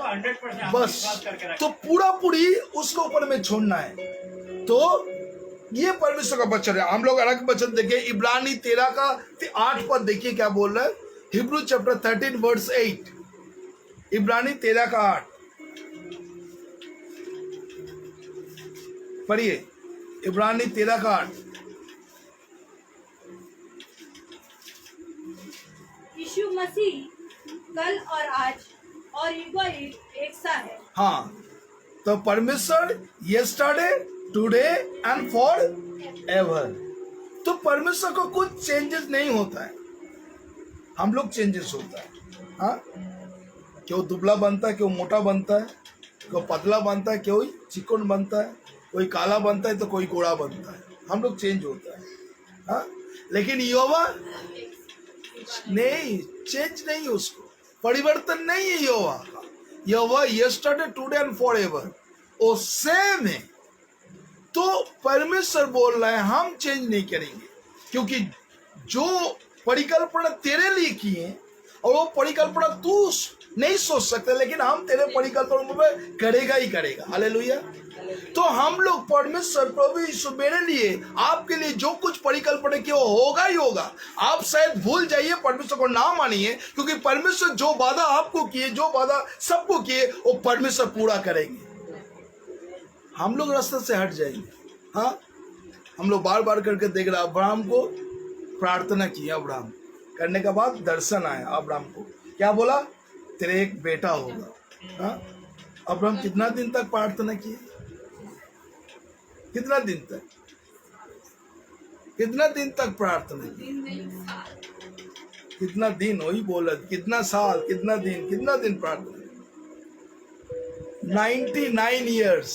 बस। तो पूरा पूरी उसके ऊपर में छोड़ना है। तो ये परमेश्वर का वचन है। हम लोग अलग वचन देखें, इब्रानी 13 का 8 पद देखिए क्या बोल रहा है। हिब्रू चैप्टर 13 वर्स 8, इब्रानी 13 का 8 पढ़िए। इब्रानी 13 का 8। यीशु मसीह कल और आज और युगायुग एक सा है। हाँ, तो परमेश्वर yesterday, today and for ever. तो परमेश्वर को कुछ चेंजेस नहीं होता है, हम लोग चेंजेस होता है। हाँ, क्यों दुबला बनता है, क्यों मोटा बनता है, क्यों पतला बनता है, क्यों चिकन बनता है, कोई काला बनता है तो कोई गोरा बनता है। हम लोग चेंज होता है। हाँ, लेकिन यहोवा नहीं, चेंज नहीं, उसको परिवर्तन नहीं है। Jehovah yesterday, today and for ever वो सेम है। तो परमेश्वर बोल रहा है हम चेंज नहीं करेंगे, क्योंकि जो परिकल्पना तेरे लिए की है और वो परिकल्पना तू नहीं सोच सकता, लेकिन हम तेरे परिकल्पना में करेगा ही करेगा। हालेलुया। तो हम लोग परमेश्वर प्रभु यीशु मेरे लिए, आपके लिए जो कुछ परिकल्पना की वो होगा ही होगा। आप शायद भूल जाइए, परमेश्वर को ना मानिए, क्योंकि परमेश्वर जो वादा आपको किए, जो वादा सबको किए, वो परमेश्वर पूरा करेंगे। हम लोग रास्ते से हट जाएंगे। हाँ, हम लोग बार बार करके देख रहे। अब्राहम को प्रार्थना की, अब्राहम करने के बाद दर्शन आया। अब्राहम को क्या बोला? तेरे एक बेटा होगा। हाँ, अब्राहम कितना दिन तक प्रार्थना की? कितना दिन तक? कितना दिन तक प्रार्थना की? कितना दिन? वही बोला, कितना साल, कितना दिन प्रार्थना? 99 ईयर्स,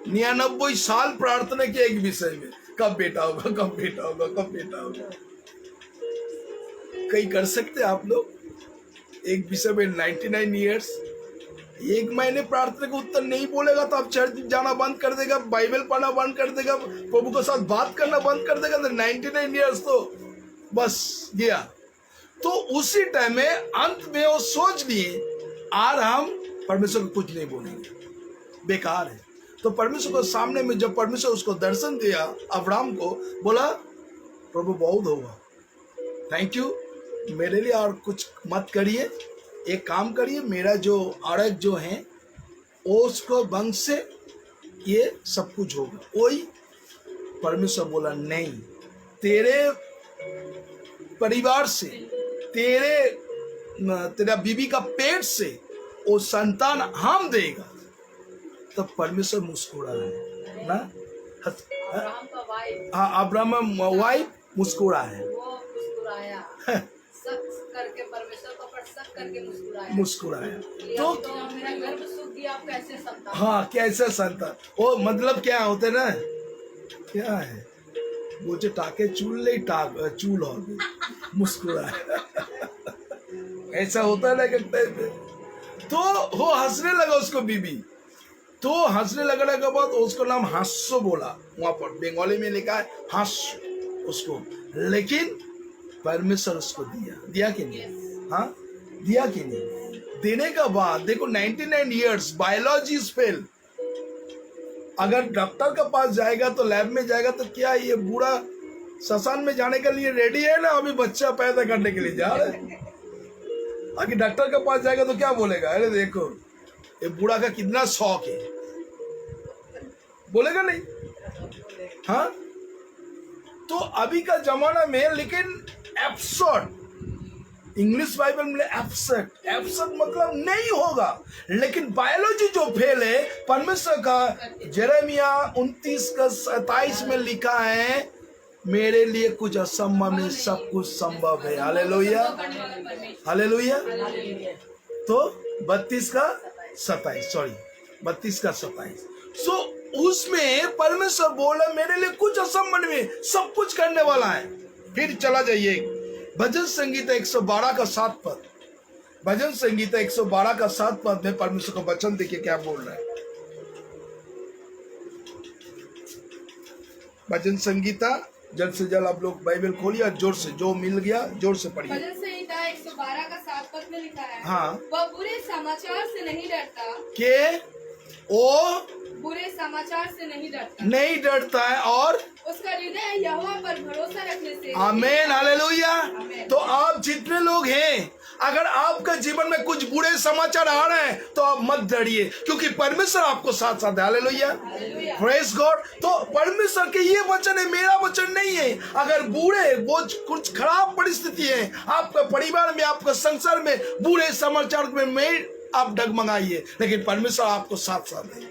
99 साल प्रार्थना की एक विषय में, कब बेटा होगा, कब बेटा होगा, कब बेटा होगा। कहीं कर सकते आप लोग एक विषय में 99 ईयर्स? एक महीने प्रार्थना का उत्तर नहीं बोलेगा तो आप चर्च जाना बंद कर देगा, बाइबल पढ़ना बंद कर देगा, प्रभु के साथ बात करना बंद कर देगा। तो 99 ईयर्स तो बस गया। तो उसी टाइम में अंत में वो सोच लिए और हम परमेश्वर को कुछ नहीं बोलेंगे, बेकार है। तो परमेश्वर को सामने में जब परमेश्वर उसको दर्शन दिया, अब्राहम को बोला प्रभु बहुत होगा, थैंक यू, मेरे लिए और कुछ मत करिए, एक काम करिए, मेरा जो अर्घ जो है उसको वंश से ये सब कुछ होगा। वही परमेश्वर बोला नहीं, तेरे परिवार से, तेरा बीबी का पेट से वो संतान हम देगा। तब परमेश्वर मुस्कुरा है ना। अब्राहम का वाइफ, हाँ, अब्राहम वाइफ मुस्कुरा है, वो मुस्कुराया, शक करके परमेश्वर को पर शक करके मुस्कुराया। तो मेरा गर्भ सूख गया, आप कैसे संतान? हाँ, कैसे संतान? वो मतलब क्या होते ना, क्या है बोचे टाके चूल ले चूल हो गई, मुस्कुराए। ऐसा होता है ना एक टाइम पे। तो वो हंसने लगा उसको बीबी, तो हंसने लगने के बाद उसको नाम हास्यो बोला, वहां पर बंगाली में लिखा है हास्य उसको, लेकिन परमेश्वर उसको दिया कि नहीं? हाँ दिया कि नहीं? देने का बाद देखो 99 इयर्स बायोलॉजी इज फेल। अगर डॉक्टर के पास जाएगा तो लैब में जाएगा तो क्या ये बूढ़ा शमशान में जाने के लिए रेडी है ना, अभी बच्चा पैदा करने के लिए जा रहा है। आगे डॉक्टर के पास जाएगा तो क्या बोलेगा, अरे देखो ये बूढ़ा का कितना शौक है, बोलेगा नहीं? हाँ तो अभी का जमाना में, लेकिन एब्सर्ड, इंग्लिश बाइबल में एब्सर्ड मतलब नहीं होगा, लेकिन बायोलॉजी जो फेल है, परमेश्वर का यिर्मयाह 29:27 में लिखा है, मेरे लिए कुछ असंभव में सब कुछ संभव है। Hallelujah hallelujah. तो 32:27 सो उसमें परमेश्वर बोला मेरे लिए कुछ असंभव में सब कुछ करने वाला है। फिर चला जाइए भजन संगीता 112:7 पद, भजन संगीता 112:7 पद में परमेश्वर का वचन देखिए क्या बोल रहा है। भजन संगीता, जल्द से जल्द आप लोग बाइबल खोलिए और जोर से, जो मिल गया जोर से पढ़िए। भजन संहिता 112:7 पद में लिखा है, हाँ वह बुरे समाचार से नहीं डरता, के ओ बुरे समाचार से नहीं डरता है और उसका हृदय यहोवा पर भरोसा रखने से। आमीन हालेलुया। तो आप जितने लोग हैं, अगर आपका जीवन में कुछ बुरे समाचार आ रहे हैं तो आप मत डरिए, क्योंकि परमेश्वर आपको साथ साथ है। Hallelujah praise God. तो परमेश्वर के ये वचन है, मेरा वचन नहीं है। अगर बुरे वो कुछ खराब परिस्थिति है आपका परिवार में, आपका संसार में, बुरे समाचार में आप डगमगाइए, लेकिन परमेश्वर आपको साथ साथ है।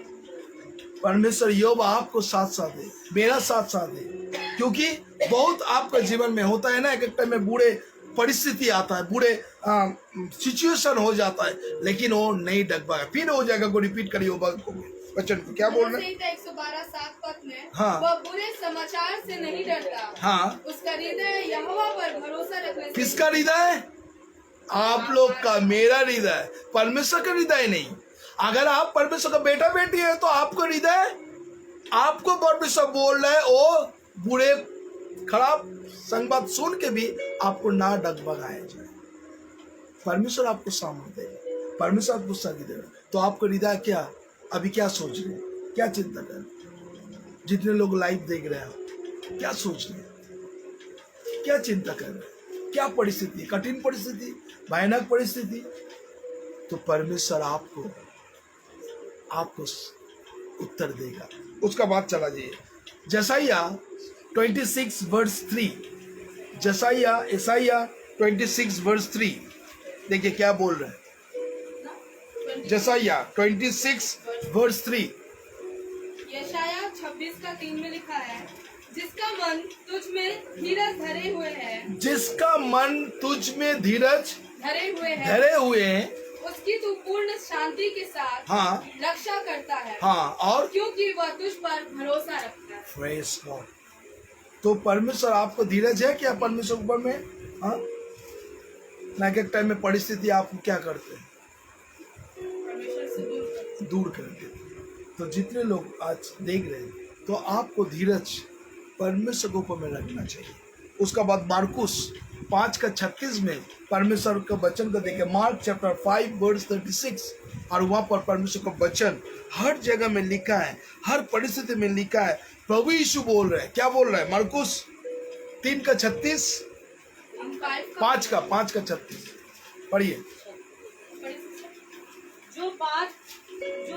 परमेश्वर यहोवा आपको साथ साथ है, मेरा साथ साथ है। क्योंकि बहुत आपका जीवन में होता है ना, एक टाइम में बुरे परिस्थिति आता है, बुरे सिचुएशन हो जाता है, लेकिन वो नहीं डगमगाएगा। फिर हो जाएगा को रिपीट करिए वचन को, क्या बोल रहे हैं? 112:7 पद में, हाँ वह बुरे समाचार से नहीं डरता, हाँ उसका हृदय यहोवा पर भरोसा रखने से। किसका हृदय? आप लोग का, मेरा हृदय, परमेश्वर का हृदय नहीं। अगर आप परमेश्वर का बेटा बेटी है तो आपको हृदय, आपको परमेश्वर बोल रहा है ओ बुरे खराब संवाद सुन के भी आपको ना डगमगाया जाए। परमेश्वर आपको सामर्थ्य देगा, परमेश्वर आपको शक्ति देगा। तो आपको हृदय क्या, अभी क्या सोच रहे हैं, क्या चिंता कर रहे? जितने लोग लाइव देख रहे हैं क्या सोच रहे हैं, क्या चिंता कर रहे हैं, क्या परिस्थिति, कठिन परिस्थिति, भयानक परिस्थिति? तो परमेश्वर आपको उत्तर देगा। उसका बाद चला जाइए जसाइया 26:3, जसाइया 26:3 देखिए क्या बोल रहे हैं। जसाइया 26:3, यशायाह 26:3 में लिखा है, जिसका मन तुझ में धीरज धरे हुए है, जिसका मन तुझ में धीरज धरे हुए हैं, उसकी तू पूर्ण शांति के साथ हाँ रक्षा करता है, हाँ, और क्योंकि वह तुझ पर भरोसा रखता है। Praise God. तो परमेश्वर आपको धीरज है क्या परमेश्वर ऊपर में? हाँ ना, एक टाइम में परिस्थिति आपको क्या करते हैं, परमेश्वर से दूर कर देते। तो जितने लोग आज देख रहे हैं तो आपको धीरज परमेश्वर के ऊपर में रखना चाहिए। उसका बाद मार्कुस 5:36 में परमेश्वर का वचन को देखे, मार्क चैप्टर 5:36, और वहां पर परमेश्वर का वचन हर जगह में लिखा है, हर परिस्थिति में लिखा है। प्रभु यीशु बोल रहे हैं, क्या बोल रहे हैं? मार्कुस 3:36, 5:36 पढ़िए। जो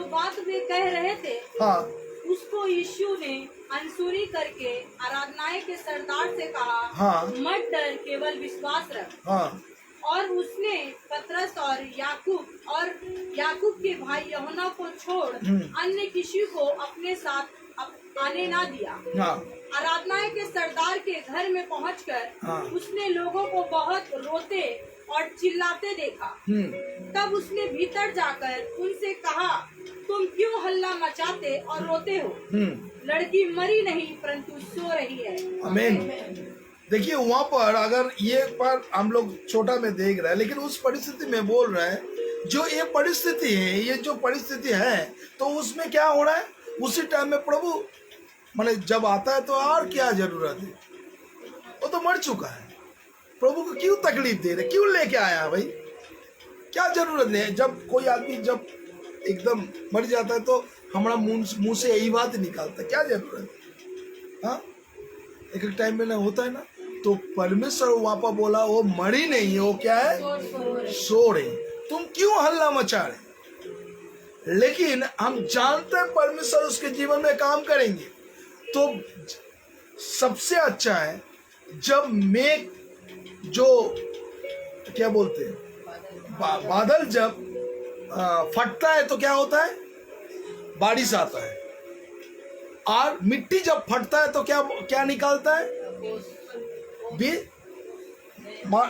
बात वे कह रहे थे, हाँ उसको यीशु ने अनसुनी करके आराधनाएं के सरदार से कहा, हाँ मत डर, केवल विश्वास रख। हाँ और उसने पतरस और याकूब के भाई यूहन्ना को छोड़ अन्य किसी को अपने साथ आने ना दिया। हाँ आराधनाएं के सरदार के घर में पहुंचकर हाँ। उसने लोगों को बहुत रोते और चिल्लाते देखा। तब उसने भीतर जाकर उनसे कहा, तुम क्यों हल्ला मचाते और रोते हो? लड़की मरी नहीं परंतु सो रही है। आमीन। देखिए वहां पर अगर ये पर हम लोग छोटा में देख रहे हैं, लेकिन उस परिस्थिति में बोल रहा है जो ये परिस्थिति है, ये जो परिस्थिति है, तो उसमें क्या हो रहा है, उसी टाइम में प्रभु माने जब आता है तो और क्या जरूरत है, वो तो मर चुका है, प्रभु को क्यों तकलीफ दे रहे, क्यों लेके आया भाई, क्या जरूरत है। जब कोई आदमी जब एकदम मर जाता है तो हमारा मुंह से यही बात निकालता है, क्या जरूरत है। हाँ, एक टाइम में ना होता है ना, तो परमेश्वर वहां पर बोला वो मरी नहीं है, वो क्या है, सो रही, तुम क्यों हल्ला मचा रहे। लेकिन हम जानते हैं परमेश्वर उसके जीवन में काम करेंगे। तो सबसे अच्छा है जब मेघ जो क्या बोलते हैं बादल जब फटता है तो क्या होता है, बारिश आता है। और मिट्टी जब फटता है तो क्या क्या निकालता है,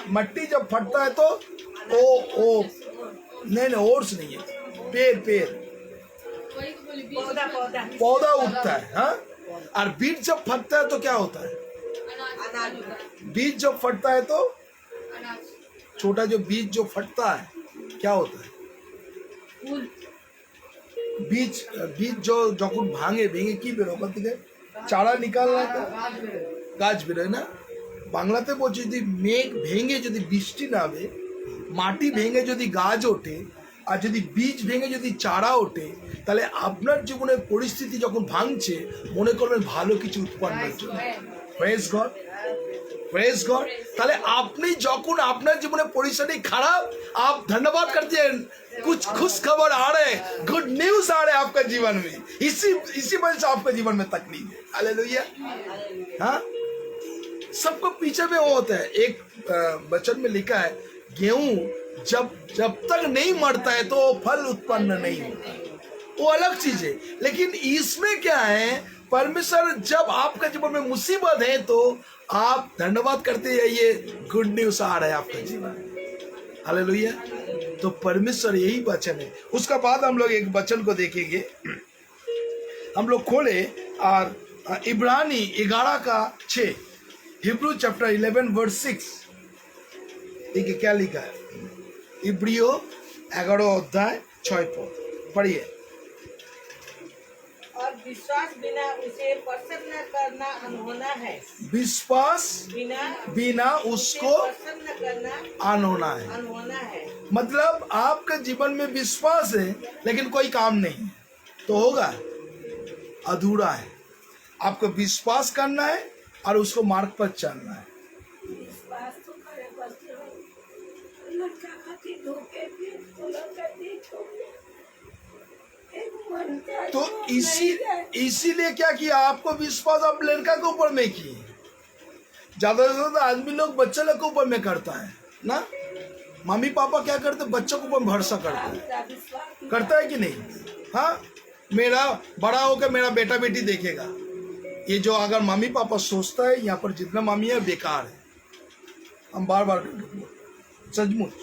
मट्टी जब फटता है तो ओ नहीं ओट्स नहीं है, पेड़ पौधा उगता है। हाँ, और बीज जब फटता है तो क्या होता है, बीज जब फटता है तो छोटा जो बीज जो फटता है क्या होता है, बीज जो যখন ভেঙে কি বের ওখান থেকে চারা নিকালনা গাছ বেরোয় না। বাংলাতে বলছি যদি মেঘ ভেঙে যদি বৃষ্টি নামে, মাটি ভেঙে যদি গাছ ওঠে, আর যদি বীজ ভেঙে যদি চারা ওঠে, তাহলে আপনার জীবনের পরিস্থিতি যখন ভাঙছে মনে করবেন ভালো কিছু উৎপন্ন হচ্ছে। Praise God, praise God. তাহলে আপনি যখন আপনার জীবনে পরিস্থিতি খারাপ, आप धन्यवाद करते हैं, कुछ खुश खबर आ रहे हैं, गुड न्यूज आ रहे हैं आपका जीवन में, इसी वजह से आपका जीवन में तकलीफ है। हालेलुया। हाँ, सबको पीछे में वो होता है, एक वचन में लिखा है गेहूं जब तक नहीं मरता है तो फल उत्पन्न नहीं होता, वो अलग चीज है। लेकिन इसमें क्या है, परमेश्वर जब आपका जीवन में मुसीबत है तो आप धन्यवाद करते जाइए, गुड न्यूज आ रहा है आपका जीवन। हालेलुया। तो परमेश्वर यही वचन है। उसका बाद हम लोग एक वचन को देखेंगे, हम लोग खोले और इब्रानी 11:6, हिब्रू चैप्टर 11 वर्स 6। देखिए क्या लिखा है, इब्रियो 11:6 पढ़िए। और विश्वास बिना उसे प्रसन्न करना अनहोना है, विश्वास बिना उसको प्रसन्न करना अनहोना है। मतलब आपके जीवन में विश्वास है लेकिन कोई काम नहीं है तो होगा, अधूरा है। आपको विश्वास करना है और उसको मार्ग पर चलना है। तो इसीलिए क्या किया, आपको विश्वास आप लड़का के ऊपर में किए। ज्यादा से ज्यादा आदमी लोग बच्चे लोग के ऊपर में करता है ना, मम्मी पापा क्या करते, बच्चों के ऊपर भरोसा करता है कि नहीं। हाँ, मेरा बड़ा होकर मेरा बेटा बेटी देखेगा, ये जो अगर मम्मी पापा सोचता है यहाँ पर जितना मम्मी है बेकार है। हम बार बार सचमुच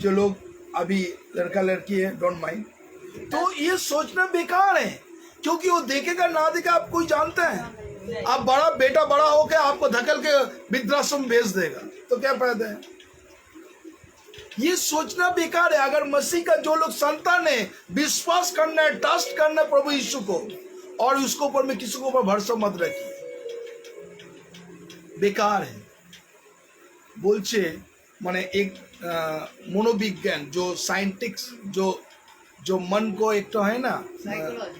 जो लोग अभी लड़का लड़की है, डोंट माइंड, तो ये सोचना बेकार है, क्योंकि वो देखेगा ना देखेगा आप कोई जानता है। आप बड़ा बेटा बड़ा होकर आपको धकेल के वृद्धाश्रम भेज देगा तो क्या फायदा है। ये सोचना बेकार है। अगर मसीह का जो लोग संतान है, विश्वास करना है, ट्रस्ट करना है प्रभु यीशु को, और उसके ऊपर में किसी को ऊपर भरोसा मत रखिए, बेकार है। बोलছে माने एक मनोविज्ञान जो साइंटिस्ट जो मन को एक तो है ना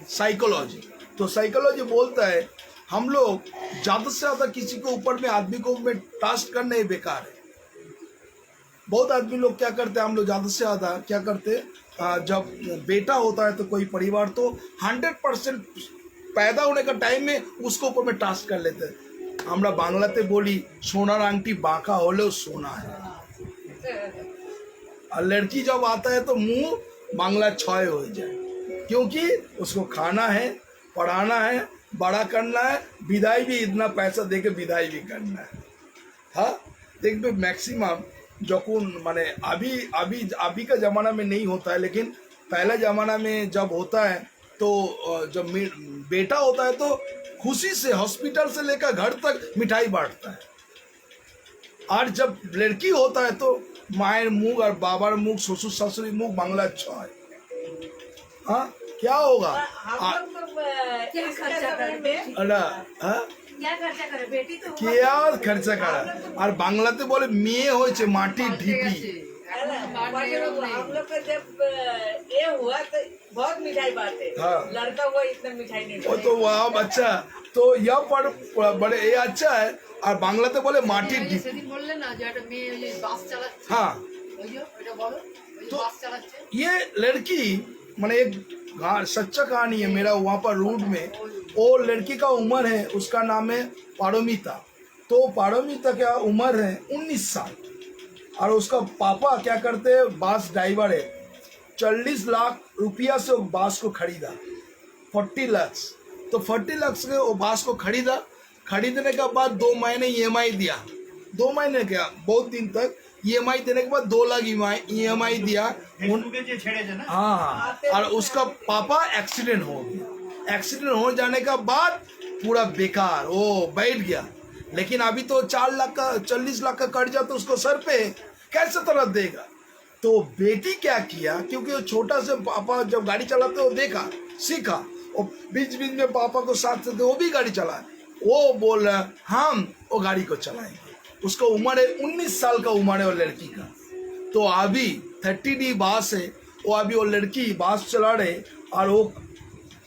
साइकोलॉजी, तो साइकोलॉजी बोलता है हम लोग ज्यादा से ज्यादा किसी के ऊपर में आदमी को में ट्रस्ट करना ही बेकार है। बहुत आदमी लोग क्या करते हैं, हम लोग ज्यादा से ज्यादा क्या करते हैं, जब बेटा होता है तो कोई परिवार तो 100% पैदा होने का टाइम में उसको ऊपर में ट्रस्ट कर लेते हैं। हमरा बांग्लाते बोली सोनार आंटी बांका होले सोना है, और लड़की जब आता है तो मुंह बांग्ला छय हो जाए, क्योंकि उसको खाना है, पढ़ाना है, बड़ा करना है, विदाई भी इतना पैसा देके विदाई भी करना है। हाँ, देखो मैक्सिमम जखून माने अभी का ज़माना में नहीं होता है, लेकिन पहले ज़माना में जब होता है तो जब बेटा होता है तो खुशी से हॉस्पिटल से लेकर घर तक मिठाई बांटता है, और जब लड़की होता है तो मायर मुख और बाबार मुख ससुर ससुरी मुख बांग्ला अच्छा है। हाँ क्या होगा? हम लोग क्या खर्चा करें? अल्लाह हाँ क्या खर्चा करे? बेटी तो क्या खर्चा करा, और बांग्लाते बोले मेये होयेछे माटी ढीपी। हम लोग का जब ये हुआ तो बहुत मिठाई बांटे, हाँ। लड़का हुआ इतना मिठाई नहीं वो तो वाह अच्छा, तो यह पर बड़े ये अच्छा है, और बांग्लाते बोले माटी ढीपी। সেদিন বললেন না যে একটা মেয়ে ওই যে বাস চালাচ্ছে, हाँ ওই যে ওটা বলো, ওই যে तो বাস চালাচ্ছে। ये लड़की मैंने एक सच्चा कहानी है मेरा वहाँ पर रूट में। वो लड़की का उम्र है, उसका नाम है पारोमिता। तो पारोमिता का उम्र है 19 साल, और उसका पापा क्या करते हैं, बस ड्राइवर है। 40 लाख रुपया से वो बस को खरीदा, 40 लाख। तो 40 लाख से वो बस को खरीदा, खरीदने के बाद 2 महीने EMI दिया, 2 महीने क्या बहुत दिन तक EMI देने के बाद 2 लाख EMI दिया। हाँ, और उसका पापा एक्सीडेंट हो गया। एक्सीडेंट हो जाने का बाद पूरा बेकार वो बैठ गया। लेकिन अभी तो 40 लाख का कर्जा तो उसको सर पे कैसे तरह देगा। तो बेटी क्या किया, क्योंकि वो छोटा से पापा जब गाड़ी चलाते वो देखा सीखा, और बीच बीच में पापा को साथ साथ वो भी गाड़ी चलाए। वो बोल रहा हम वो गाड़ी को चलाएंगे। उसका उम्र है 19 साल का उम्र है वो लड़की का। तो अभी 30D बास है, वो अभी वो लड़की बास चला रहे, और वो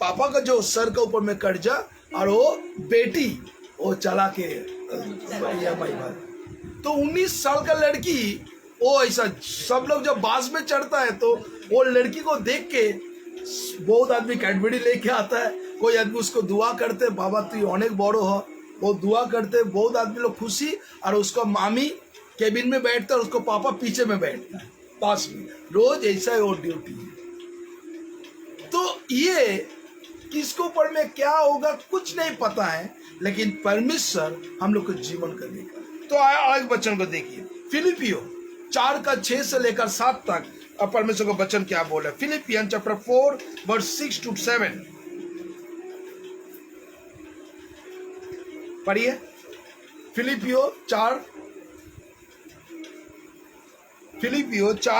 पापा का जो सर के ऊपर में कर्जा, और वो बेटी वो चला के तो 19 साल का लड़की वो ऐसा। सब लोग जब बास में चढ़ता है तो वो लड़की को देख के बहुत आदमी कैडबरी लेके आता है, कोई आदमी उसको दुआ करते बाबा तू अनेक बड़ो हो, वो दुआ करते बहुत आदमी लोग खुशी। और उसका मामी केबिन में बैठता है, उसको पापा पीछे में बैठता है पास में, रोज ऐसा है वो ड्यूटी है। तो ये किसको ऊपर में क्या होगा कुछ नहीं पता है, लेकिन परमेश्वर हम लोग को जीवन का देगा। तो आज वचन को देखिए, फिलिपियो 4:6 से लेकर 7 तक परमेश्वर का वचन क्या बोल रहा है। फिलिपियन चैप्टर 4 वर्स 6 to 7 पढ़िए। फिलिपियो 4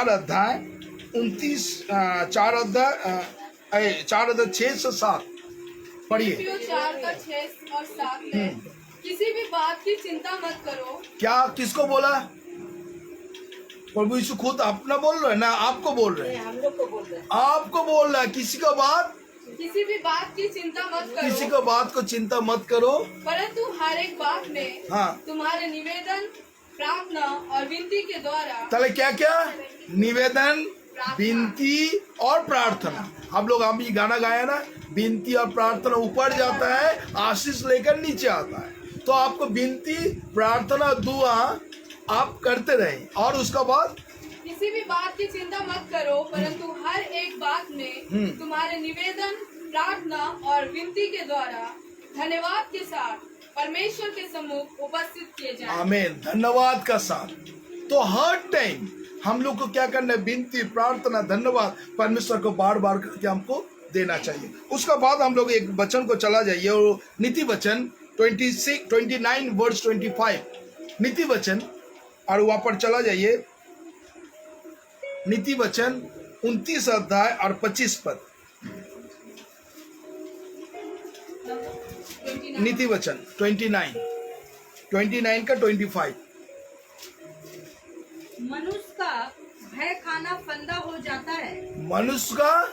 अध्याय 6 से 7 पढ़िए। फिलिपियो 4:6 और 7 में किसी भी बात की चिंता मत करो। क्या किसको बोला? प्रभु यीशु खुद अपना बोल रहे हैं ना, आपको बोल रहे हैं? हम लोग को बोल रहे हैं। आपको बोल रहा है किसी का बात, किसी भी बात की चिंता मत करो, किसी का बात को चिंता मत करो, परंतु हर एक बात में हाँ तुम्हारे निवेदन, प्रार्थना और विनती के द्वारा। ताले क्या क्या निवेदन, विनती और प्रार्थना। हम लोग अभी गाना गाया ना, विनती और प्रार्थना ऊपर जाता है, आशीष लेकर नीचे आता है। तो आपको विनती, प्रार्थना, दुआ आप करते रहें, और उसका बाद किसी भी बात की चिंता मत करो, परंतु हर एक बात में तुम्हारे निवेदन, प्रार्थना और विनती के द्वारा धन्यवाद के साथ परमेश्वर के सम्मुख उपस्थित किए जाएं। आमीन, धन्यवाद का साथ। तो हर टाइम हम लोग को क्या करना है, विनती, प्रार्थना, धन्यवाद परमेश्वर को बार बार करके हमको देना चाहिए। उसका बाद हम लोग एक वचन को चला जाइए, और नीति वचन 29 वर्स 25 नीति वचन, और वहां पर चला जाइए नीति वचन 29 अध्याय और 25 पद। नीति वचन 29 का 25। मनुष्य का भय खाना फंदा हो जाता है। मनुष्य का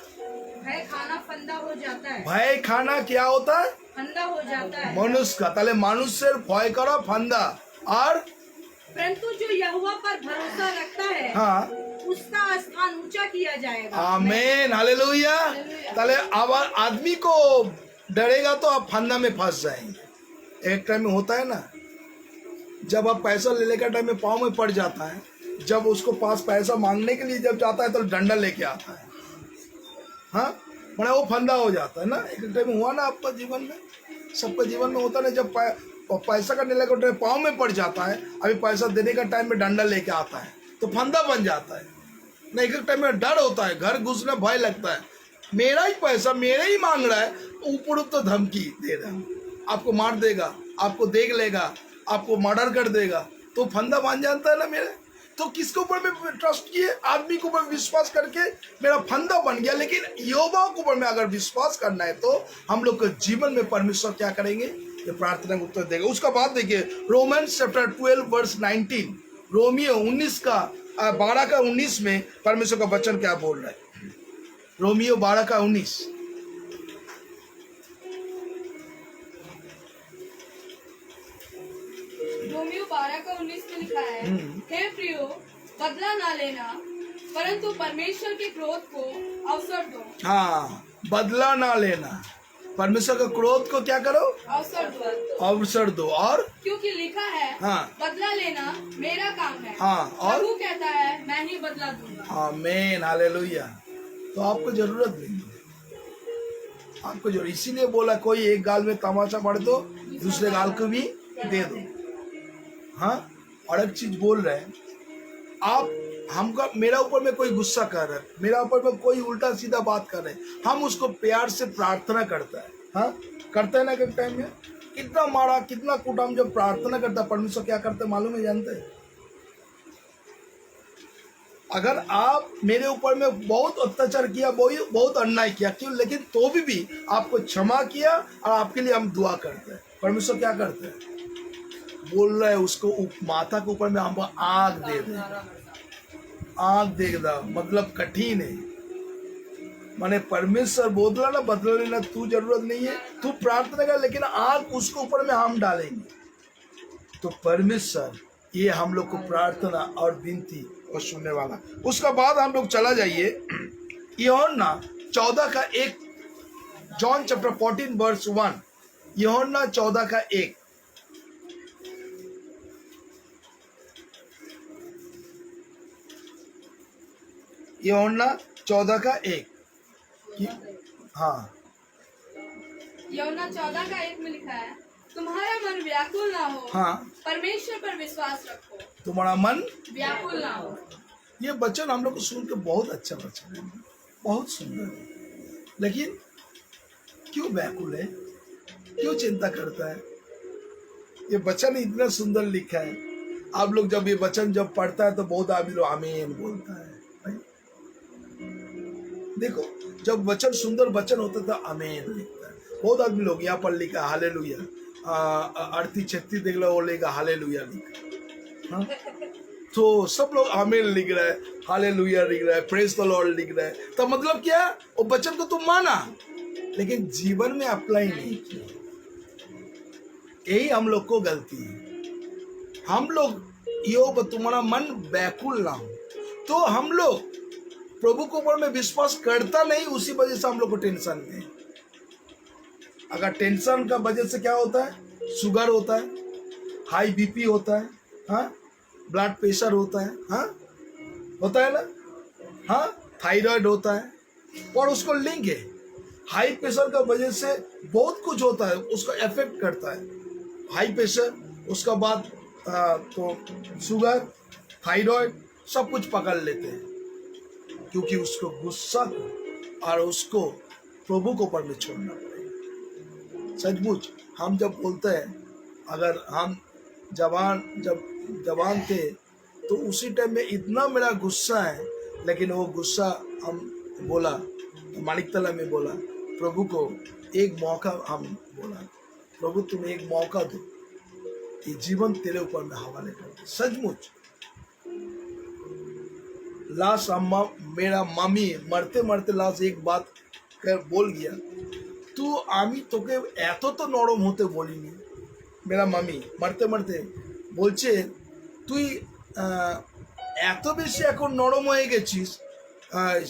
भय खाना फंदा हो जाता है। भय खाना क्या होता है? फंदा हो जाता है। मनुष्य का ताले मनुष्य भय करा फंदा, और परंतु जो यहोवा पर भरोसा रखता है, हाँ उसका स्थान ऊंचा किया जाएगा। आमीन, हालेलुया। ताले अब आदमी को डरेगा तो आप फंदा में फंस जाएंगे। एक टाइम में होता है ना, जब आप पैसा लेने का टाइम में पाँव में पड़ जाता है, जब उसको पास पैसा मांगने के लिए जब जाता है तो डंडा लेके आता है, हाँ मैंने वो फंदा हो जाता है ना। एक टाइम हुआ ना आपका जीवन में, सबका जीवन में होता है ना, जब पैसा का लेने का टाइम पाँव में पड़ जाता है, अभी पैसा देने का टाइम में डंडा लेके आता है तो फंदा बन जाता है। ना एक टाइम में डर होता है, घर घुसने भय लगता है, मेरा ही पैसा मेरे ही मांग रहा है, ऊपर तो धमकी दे रहा है, आपको मार देगा, आपको देख लेगा, आपको मर्डर कर देगा, तो फंदा बांध जानता है ना मेरे। तो किसके ऊपर मैं ट्रस्ट किए? आदमी के ऊपर विश्वास करके मेरा फंदा बन गया। लेकिन यहोवा के ऊपर में अगर विश्वास करना है तो हम लोग के जीवन में परमेश्वर क्या करेंगे? ये प्रार्थना का उत्तर देगा। उसका बाद देखिए रोमन्स चैप्टर 12 वर्स 19, रोमियो 19 का 12 का 19 में परमेश्वर का वचन क्या बोल रहा है? रोमियो 12 का 19। रोमियो 12 का 19 में लिखा है, हे प्रियो, बदला ना लेना, परंतु परमेश्वर के क्रोध को अवसर दो। हाँ, बदला ना लेना, परमेश्वर का क्रोध को क्या करो? अवसर दो। अवसर दो। और क्योंकि लिखा है, हाँ, बदला लेना मेरा काम है। हाँ, और प्रभु कहता है, मैं ही बदला दूंगा। आमीन, हालेलुया। तो आपको जरूरत नहीं है, आपको जरूरत, इसीलिए बोला कोई एक गाल में तमाचा पड़ दो, दूसरे गाल को भी दे दो। हाँ, और एक चीज बोल रहे हैं आप, हमका मेरा ऊपर में कोई गुस्सा कर रहा है, मेरा ऊपर में कोई उल्टा सीधा बात कर रहे हैं, हम उसको प्यार से प्रार्थना करता है। हाँ, करता है ना। एक टाइम में कितना मारा, कितना कूटा, हम जब प्रार्थना करता है परमेश्वर क्या करते हैं मालूम है? जानते हैं? अगर आप मेरे ऊपर में बहुत अत्याचार किया, बहुत अन्याय किया, क्यों, लेकिन तो भी आपको क्षमा किया और आपके लिए हम दुआ करते हैं, परमेश्वर क्या करते हैं? बोल रहा है उसको माथा के ऊपर में हम आग दे दे, आग दे दा, मतलब कठिन है। माने परमेश्वर बोला ना, बदला लेना तू जरूरत नहीं है, तू प्रार्थना कर, लेकिन आग उसके ऊपर में हम डालेंगे। तो परमेश्वर ये हम लोग को प्रार्थना और विनती और सुनने वाला। उसका बाद हम लोग चला जाइए यूहन्ना 14 का 1, जॉन चैप्टर 14 वर्स 1, यूहन्ना 14 का 1। यूहन्ना 14 का 1। हाँ, यूहन्ना 14 का 1 में लिखा है, तुम्हारा मन व्याकुल ना हो, हाँ, परमेश्वर पर विश्वास रखो, तुम्हारा मन व्याकुल ना हो। ये वचन हम लोग को सुन के बहुत अच्छा वचन है, बहुत सुंदर है। लेकिन क्यों व्याकुल है, क्यों चिंता करता है? ये वचन इतना सुंदर लिखा है। आप लोग जब ये वचन जब पढ़ता है तो बहुत आदमी लोग आमीन बोलता है। देखो, जब वचन सुंदर वचन होता था आमीन लिखता है। बहुत आदमी लोग यहाँ पर लिखा हालेलुया, 38-36 देख लो, वो लिखा हालेलुया लिखा। हाँ? तो सब लोग आमीन लिख रहा है, हालेलुया लिख रहा है, प्रेज द लॉर्ड लिख रहा है। तो मतलब क्या, वो वचन को तुम माना लेकिन जीवन में अप्लाई नहीं किया। यही हम लोग को गलती है। हम लोग यो तुम्हारा मन व्याकुल ना हो, तो हम लोग प्रभु के ऊपर में विश्वास करता नहीं, उसी वजह से हम लोग को टेंशन में। अगर टेंशन का वजह से क्या होता है? शुगर होता है, हाई बीपी होता है, हाँ, ब्लड प्रेशर होता है, हाँ, होता है ना, हाँ, थायराइड होता है, और उसको लिंक है। हाई प्रेशर का वजह से बहुत कुछ होता है, उसको इफेक्ट करता है। हाई प्रेशर, उसका बाद तो शुगर, थायराइड, सब कुछ पकड़ लेते हैं, क्योंकि उसको गुस्सा को और उसको प्रभु को ऊपर में छोड़ना पड़ेगा। सचमुच हम जब बोलते हैं, अगर हम जब जवान थे तो उसी टाइम में इतना मेरा गुस्सा है, लेकिन वो गुस्सा हम बोला, मानिक तला में बोला प्रभु को एक मौका, हम बोला प्रभु तुम एक मौका दो, ये जीवन तेरे ऊपर में हवाले कर दो। सचमुच लास्ट अम्मा, मेरा मामी मरते मरते लास्ट एक बात कर बोल गया, तू आमी तोके एतो तो नरम होते बोलिनी। मेरा मामी मरते मरते बोलছে তুই এত বেশি এখন নরম হয়ে গেছিস,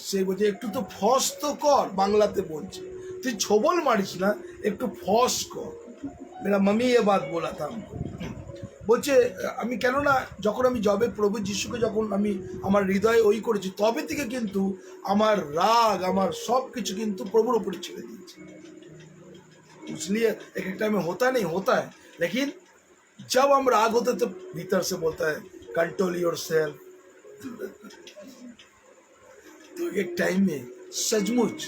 সে বলছে একটু তো ফস তো কর, বাংলাতে বলছে তুই ছোবল মারিস না, একটু ফস কর। मेरा मम्मी ये बात बोला था हमको। বলছে আমি কেননা যখন আমি জবে প্রভু যিশুকে যখন আমি আমার হৃদয়ে ওই করেছি, তবে থেকে কিন্তু আমার রাগ, আমার সব কিছু কিন্তু প্রভুর উপরে ছেড়ে দিয়েছি। इसलिए एक टाइम में होता नहीं होता है, लेकिन जब हम राग होते तो भीतर से बोलता है कंट्रोल योरसेल्फ। तो एक टाइम में सचमुच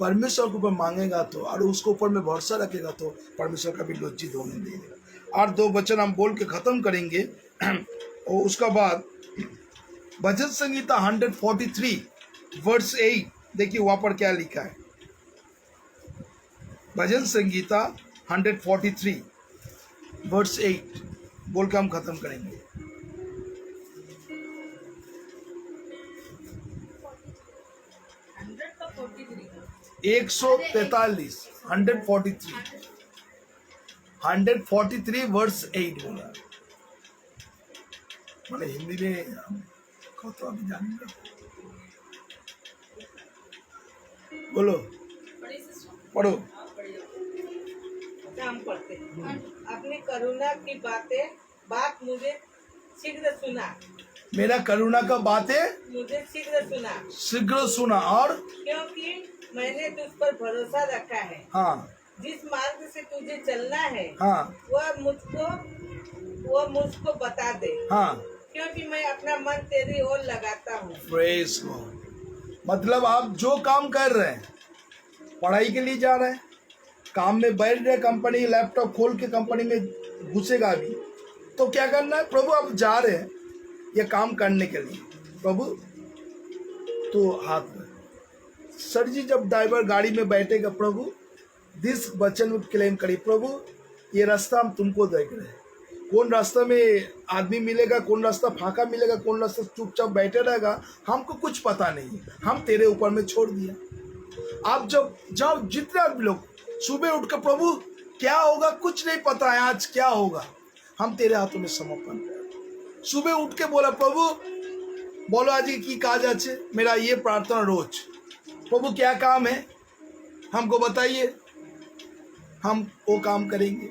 परमेश्वर के ऊपर मांगेगा तो और उसके ऊपर में भरोसा रखेगा तो परमेश्वर का भी लज्जित होने देगा। और 2 वचन हम बोल के खत्म करेंगे और उसका बाद भजन संगीता 143 वर्स 8, देखिए वहां पर क्या लिखा है। भजन संगीता 143 वर्स 8 बोल के हम खत्म करेंगे। 143 143 वर्स 8 बोला। मैंने हिंदी में हमको तो अभी जानेंगे। बोलो, पढ़ो। हम पढ़ते हैं। अपनी करुणा की बात मुझे शीघ्र सुना। मेरा करुणा का बातें मुझे शीघ्र सुना और क्योंकि मैंने तुझ पर भरोसा रखा है। हाँ जिस मार्ग से तुझे चलना है हाँ वह मुझको बता दे। हाँ, क्योंकि मैं अपना मन तेरी ओर लगाता हूँ। Praise God. मतलब आप जो काम कर रहे हैं, पढ़ाई के लिए जा रहे हैं, काम में बैठ रहे, कंपनी लैपटॉप खोल के कंपनी में घुसेगा अभी, तो क्या करना है? प्रभु आप जा रहे हैं ये काम करने के लिए, प्रभु तो हाथ में सर जी जब ड्राइवर गाड़ी में बैठेगा, प्रभु दिस वचन में क्लेम करिए, प्रभु ये रास्ता हम तुमको देख रहे हैं, कौन रास्ता में आदमी मिलेगा, कौन रास्ता फाका मिलेगा, कौन रास्ता चुपचाप बैठे रहेगा, हमको कुछ पता नहीं, हम तेरे ऊपर में छोड़ दिया। आप जब जितने आदमी लोग सुबह उठ कर प्रभु क्या होगा कुछ नहीं पता है, आज क्या होगा, हम तेरे हाथों में समर्पण कर। सुबह उठ के बोला प्रभु बोलो आज की काज আছে, मेरा ये प्रार्थना रोज, प्रभु क्या काम है हमको बताइए, हम वो काम करेंगे।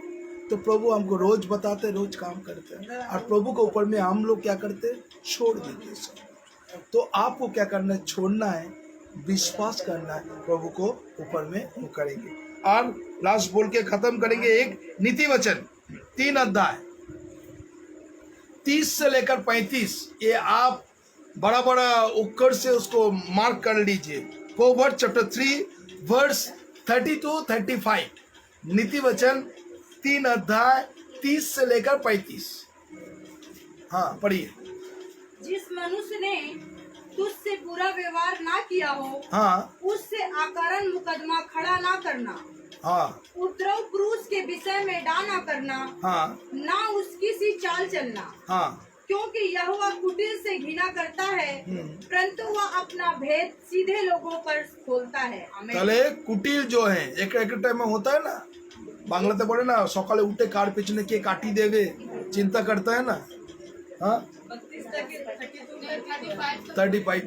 तो प्रभु हमको रोज बताते, रोज काम करते हैं, और प्रभु के ऊपर में हम लोग क्या करते हैं? छोड़ देते हैं सब। तो आपको क्या करना है? छोड़ना है, विश्वास करना है, प्रभु को ऊपर में वो करेंगे। और लास्ट बोल के खत्म करेंगे एक नीति वचन 3 अध्याय 30 से लेकर 35, ये आप बड़ा बड़ा उक्कर से उसको मार्क कर लीजिए। प्रोवर्ब्स चैप्टर 3 वर्स 32-35, नीति वचन 3 अध्याय 30 से लेकर 35। हाँ पढ़िए। जिस मनुष्य ने तुझसे बुरा व्यवहार ना किया हो, हाँ उससे आकारण मुकदमा खड़ा ना करना, हाँ उपद्रव क्रूस के विषय में डाना करना, हाँ ना उसकी सी चाल चलना, हाँ, क्योंकि यहोवा कुटिल से घृणा करता है, परंतु वह अपना भेद सीधे लोगों पर खोलता है। তাহলে কুটিল जो है एक टाइम में होता है ना, বাংলাতে পড়ে না, সকালে উঠে কার পেছনে কে কাটি দেবে চিন্তা करता है ना। हाँ 35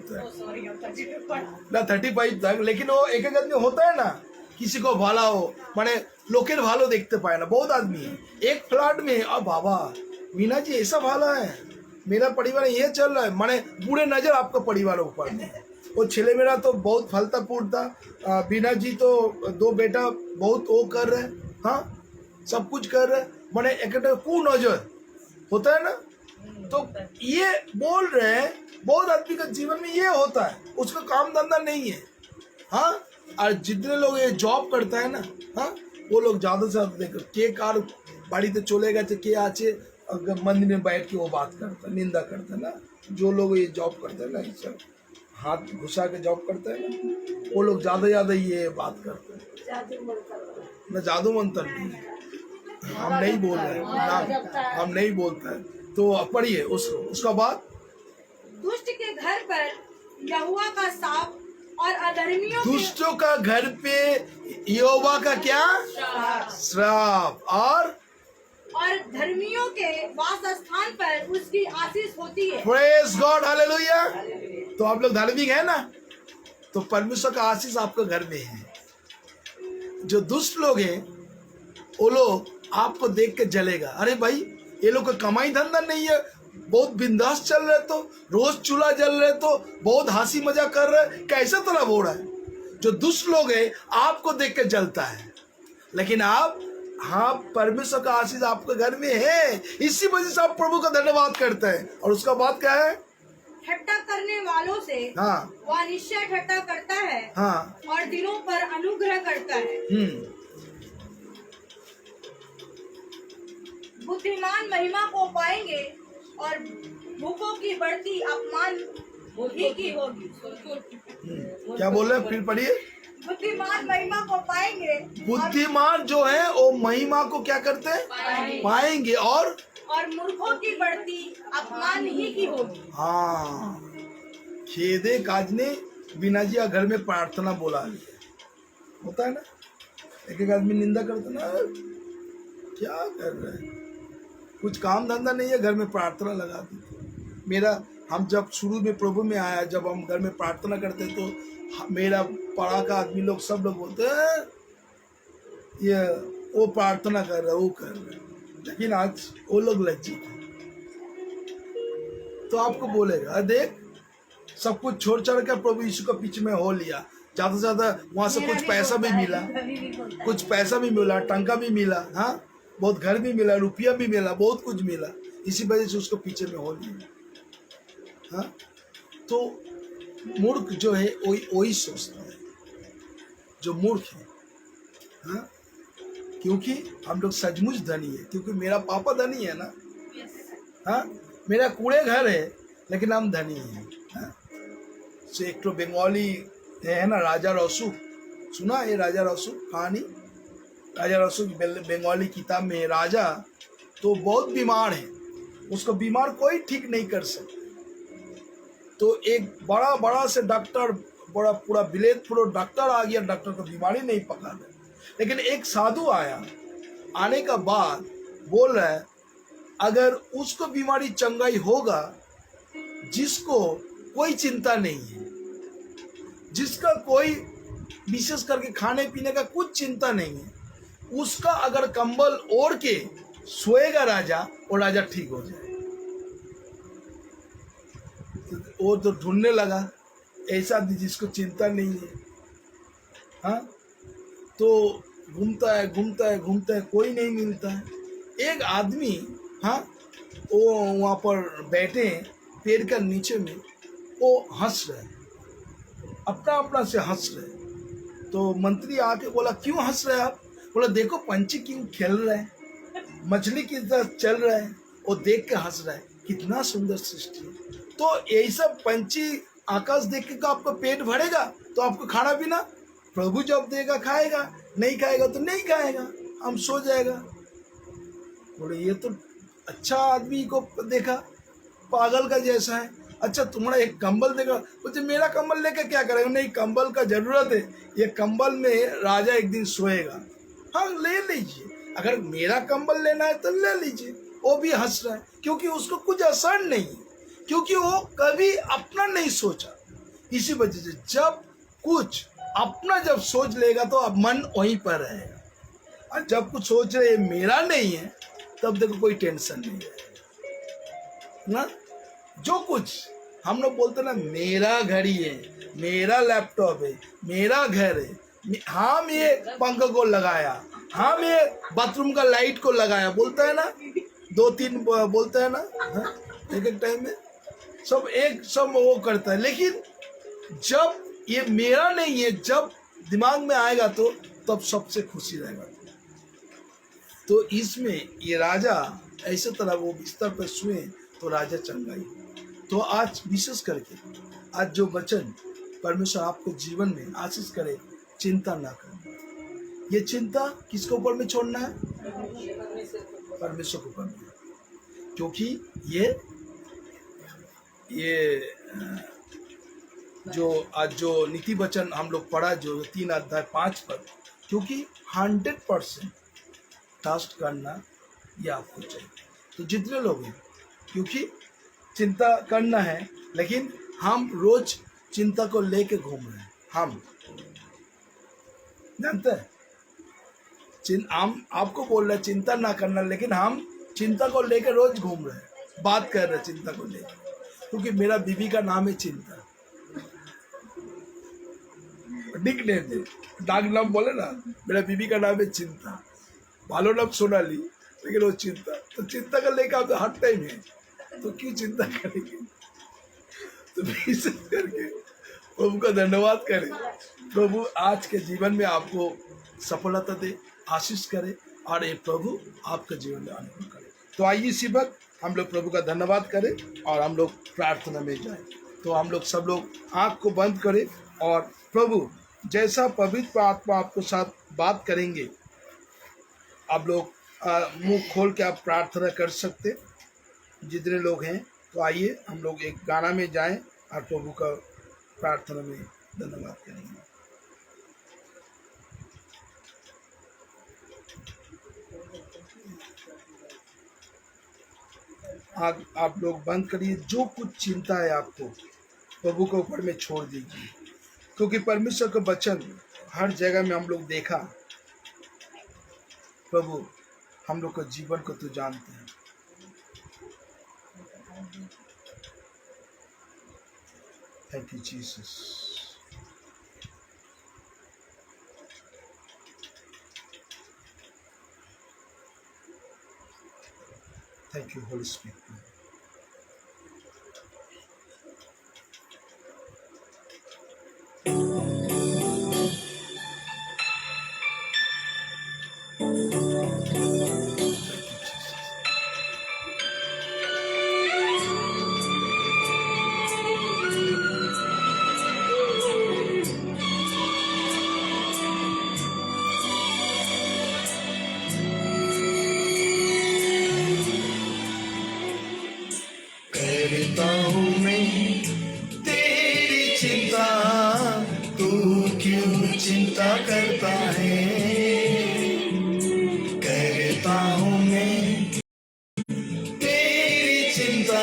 तक, लेकिन वो एक आदमी होता है ना, किसी को भाला हो माने लोकेर भालो देखते पाए ना, बहुत आदमी है एक फ्लैट में, अब बाबा मीना जी ऐसा भाला है, मेरा परिवार ये चल रहा है, माने बुरे नजर आपका परिवार ऊपर में। वो छेले मेरा तो बहुत फलता फूटता, बीना जी तो 2 बेटा बहुत वो कर रहे, हाँ सब कुछ कर रहे, माने एक कुनजर होता है ना। तो ये बोल रहे हैं बहुत आदमी का जीवन में ये होता है, उसका काम धंधा नहीं है। हाँ, और जितने लोग ये जॉब करता है ना, हाँ वो लोग ज्यादा से ज्यादा देखो के कार बाड़ीते चले गए के आचे मंदिर में बैठ के वो बात करता, निंदा करता है ना। जो लोग ये जॉब करते हैं ना, ये सब हाथ घुसा के जॉब करते हैं ना, वो लोग ज्यादा ये बात करते हैं ना। जादू मंत्र नहीं, हम नहीं बोल रहे हैं, हम नहीं बोलते हैं। तो पढ़िए उसको, उसका बाद दुष्ट के घर पर यहोवा का साप और अधर्मियों दुष्टों का घर पे यहोवा का क्या श्राप, और धर्मियों के वास स्थान पर उसकी आशीष होती है। Praise God, hallelujah. तो आप लोग धार्मिक है ना, तो परमेश्वर का आशीष आपके घर में है। जो दुष्ट लोग हैं वो लोग आपको देख के जलेगा, अरे भाई ये लोग का कमाई धंधा नहीं है, बहुत बिंदास चल रहे, तो रोज चूल्हा जल रहे, तो बहुत हंसी मजाक कर रहे, कैसे तरह हो रहा है। जो दुष्ट लोग हैं आपको देख के जलता है, लेकिन आप, हाँ परमेश्वर का आशीष आपके घर में है, इसी वजह से आप प्रभु का धन्यवाद करते हैं। और उसका बात क्या है? ठट्ठा करने वालों से हाँ वह निश्चय ठट्ठा करता है हाँ और दिलों पर अनुग्रह करता है। बुद्धिमान महिमा को पाएंगे और भूखों की बढ़ती अपमान ही की होगी। क्या बोल रहे हैं, फिर पढ़िए। बुद्धिमान महिमा को पाएंगे बुद्धिमान जो है वो महिमा को क्या करते हैं, पाएंगे और मूर्खों की बढ़ती अपमान ही की होगी। हाँ, खेदे काज ने बिना जी घर में प्रार्थना बोला होता है ना, एक एक आदमी निंदा करता ना, क्या कर रहे हैं, कुछ काम धंधा नहीं है, घर में प्रार्थना लगा दी। मेरा हम जब शुरू में प्रभु में आया, जब हम घर में प्रार्थना करते तो मेरा पढ़ा का आदमी लोग सब लोग बोलते हैं ये वो प्रार्थना कर रहा है, वो कर रहा है, लेकिन आज वो लोग लज्जित हैं। तो आपको बोलेगा देख सब कुछ छोड़ छाड़ कर प्रभु यीशु के पीछे में हो लिया, ज्यादा से ज्यादा वहां से कुछ पैसा भी मिला, कुछ पैसा भी मिला, टंका भी मिला, हाँ बहुत घर भी मिला, रुपया भी मिला, बहुत कुछ मिला, इसी वजह से उसको पीछे में हो लिया। हाँ, तो मूर्ख जो है वही सोचता है जो मूर्ख है। हाँ, क्योंकि हम लोग सचमुच धनी है, क्योंकि मेरा पापा धनी है ना। हाँ, मेरा कूड़े घर है लेकिन हम धनी हैं। हाँ? तो एक तो बंगाली है ना राजा रसू, सुना ये राजा रसू कहानी? राजा रसू बंगाली किताब में राजा तो बहुत बीमार है, उसको बीमार कोई ठीक नहीं कर सकता। तो एक बड़ा से डॉक्टर, बड़ा पूरा विलेज पूरा डॉक्टर आ गया, डॉक्टर को बीमारी नहीं पकड़ा है, लेकिन एक साधु आया, आने का बाद बोल रहा है अगर उसको बीमारी चंगाई होगा, जिसको कोई चिंता नहीं है, जिसका कोई विशेष करके खाने पीने का कुछ चिंता नहीं है, उसका अगर कंबल ओढ़ के सोएगा राजा, वो राजा ठीक हो जाए। वो तो ढूंढने लगा ऐसा जिसको चिंता नहीं है। हाँ, तो घूमता है, कोई नहीं मिलता है। एक आदमी, हाँ, वो वहाँ पर बैठे पेड़ के नीचे में, वो हंस रहे, अपना से हंस रहे। तो मंत्री आके बोला क्यों हंस रहे आप? बोला देखो पंछी क्यों खेल रहे हैं, मछली की तरह चल रहे हैं, वो देख के हंस रहा है, कितना सुंदर सृष्टि है। तो यही सब पंछी आकाश देख के आपका पेट भरेगा तो आपको खाना पीना प्रभु जब देगा खाएगा, नहीं खाएगा तो नहीं खाएगा, हम सो जाएगा। बोले ये तो अच्छा आदमी को देखा, पागल का जैसा है। अच्छा तुम्हारा एक कंबल देगा, बोलते मेरा कंबल लेकर क्या करेगा? नहीं, कंबल का जरूरत है, ये कंबल में राजा एक दिन सोएगा। हाँ ले लीजिए, अगर मेरा कंबल लेना है तो ले लीजिए। वो भी हंस रहा है क्योंकि उसको कुछ असर नहीं है, क्योंकि वो कभी अपना नहीं सोचा। इसी वजह से जब कुछ अपना जब सोच लेगा तो अब मन वहीं पर रहेगा, और जब कुछ सोच रहे मेरा नहीं है तब देखो कोई टेंशन नहीं है ना। जो कुछ हम लोग बोलते ना मेरा घड़ी है, मेरा लैपटॉप है, मेरा घर है, हम ये पंख को लगाया, हम ये बाथरूम का लाइट को लगाया, बोलता है ना, 2-3 बोलता है ना। हाँ? एक टाइम में सब वो करता है, लेकिन जब ये मेरा नहीं है जब दिमाग में आएगा तो तब सबसे खुशी रहेगा। तो इसमें ये राजा ऐसे तरह वो बिस्तर पर सोए तो राजा चंगाई। तो आज विशेष करके आज जो वचन परमेश्वर आपको जीवन में आशीष करे, चिंता ना करें। ये चिंता किसके ऊपर में छोड़ना है? परमेश्वर के ऊपर में, क्योंकि ये जो आज जो नीति वचन हम लोग पढ़ा, जो 3 अध्याय 5 पद, क्योंकि 100% ट्रस्ट करना ये आपको चाहिए। तो जितने लोग हैं, क्योंकि चिंता करना है, लेकिन हम रोज चिंता को लेके घूम रहे हैं। हम जानते हैं हम आपको बोल रहे हैं चिंता ना करना, लेकिन हम चिंता को लेकर रोज घूम रहे हैं, बात कर रहे हैं चिंता को लेकर। क्योंकि मेरा बीवी का नाम है चिंता, निक नेम है, डाक नाम बोले ना, मेरा बीवी का नाम है चिंता, बालो नाम सोनाली, लेकिन वो चिंता। तो चिंता का लेकर आप हर टाइम है, तो क्यों चिंता करेंगे? तो विशेष करके प्रभु का धन्यवाद करें। प्रभु आज के जीवन में आपको सफलता दे, आशीष करे और ये प्रभु आपके जीवन में अनुभव करे। तो आइए इसी वक्त हम लोग प्रभु का धन्यवाद करें और हम लोग प्रार्थना में जाएं। तो हम लोग सब लोग आँख को बंद करें और प्रभु जैसा पवित्र आत्मा आपको साथ बात करेंगे, आप लोग मुंह खोल के आप प्रार्थना कर सकते जितने लोग हैं। तो आइए हम लोग एक गाना में जाएं और प्रभु का प्रार्थना में धन्यवाद करेंगे। आप लोग बंद करिए, जो कुछ चिंता है आपको प्रभु के ऊपर में छोड़ दीजिए, क्योंकि परमेश्वर का वचन हर जगह में हम लोग देखा। प्रभु हम लोग का जीवन को तो जानते हैं। Thank you Jesus. Thank you Holi spirit. करता हूँ मैं तेरी चिंता, तू क्यों चिंता करता है। करता हूँ मैं तेरी चिंता,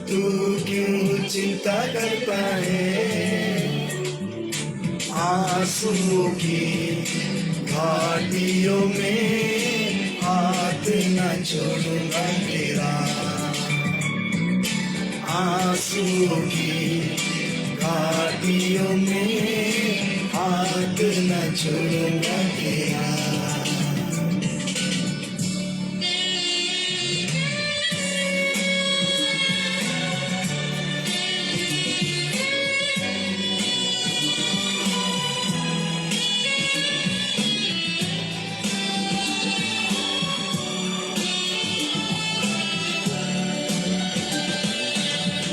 तू क्यों चिंता करता है। आंसुओं की घाटियों में हाथ न छोड़ूंगा तेरा। आंसुओं की घाटियों में हाथ न छोड़ूंगा तेरा।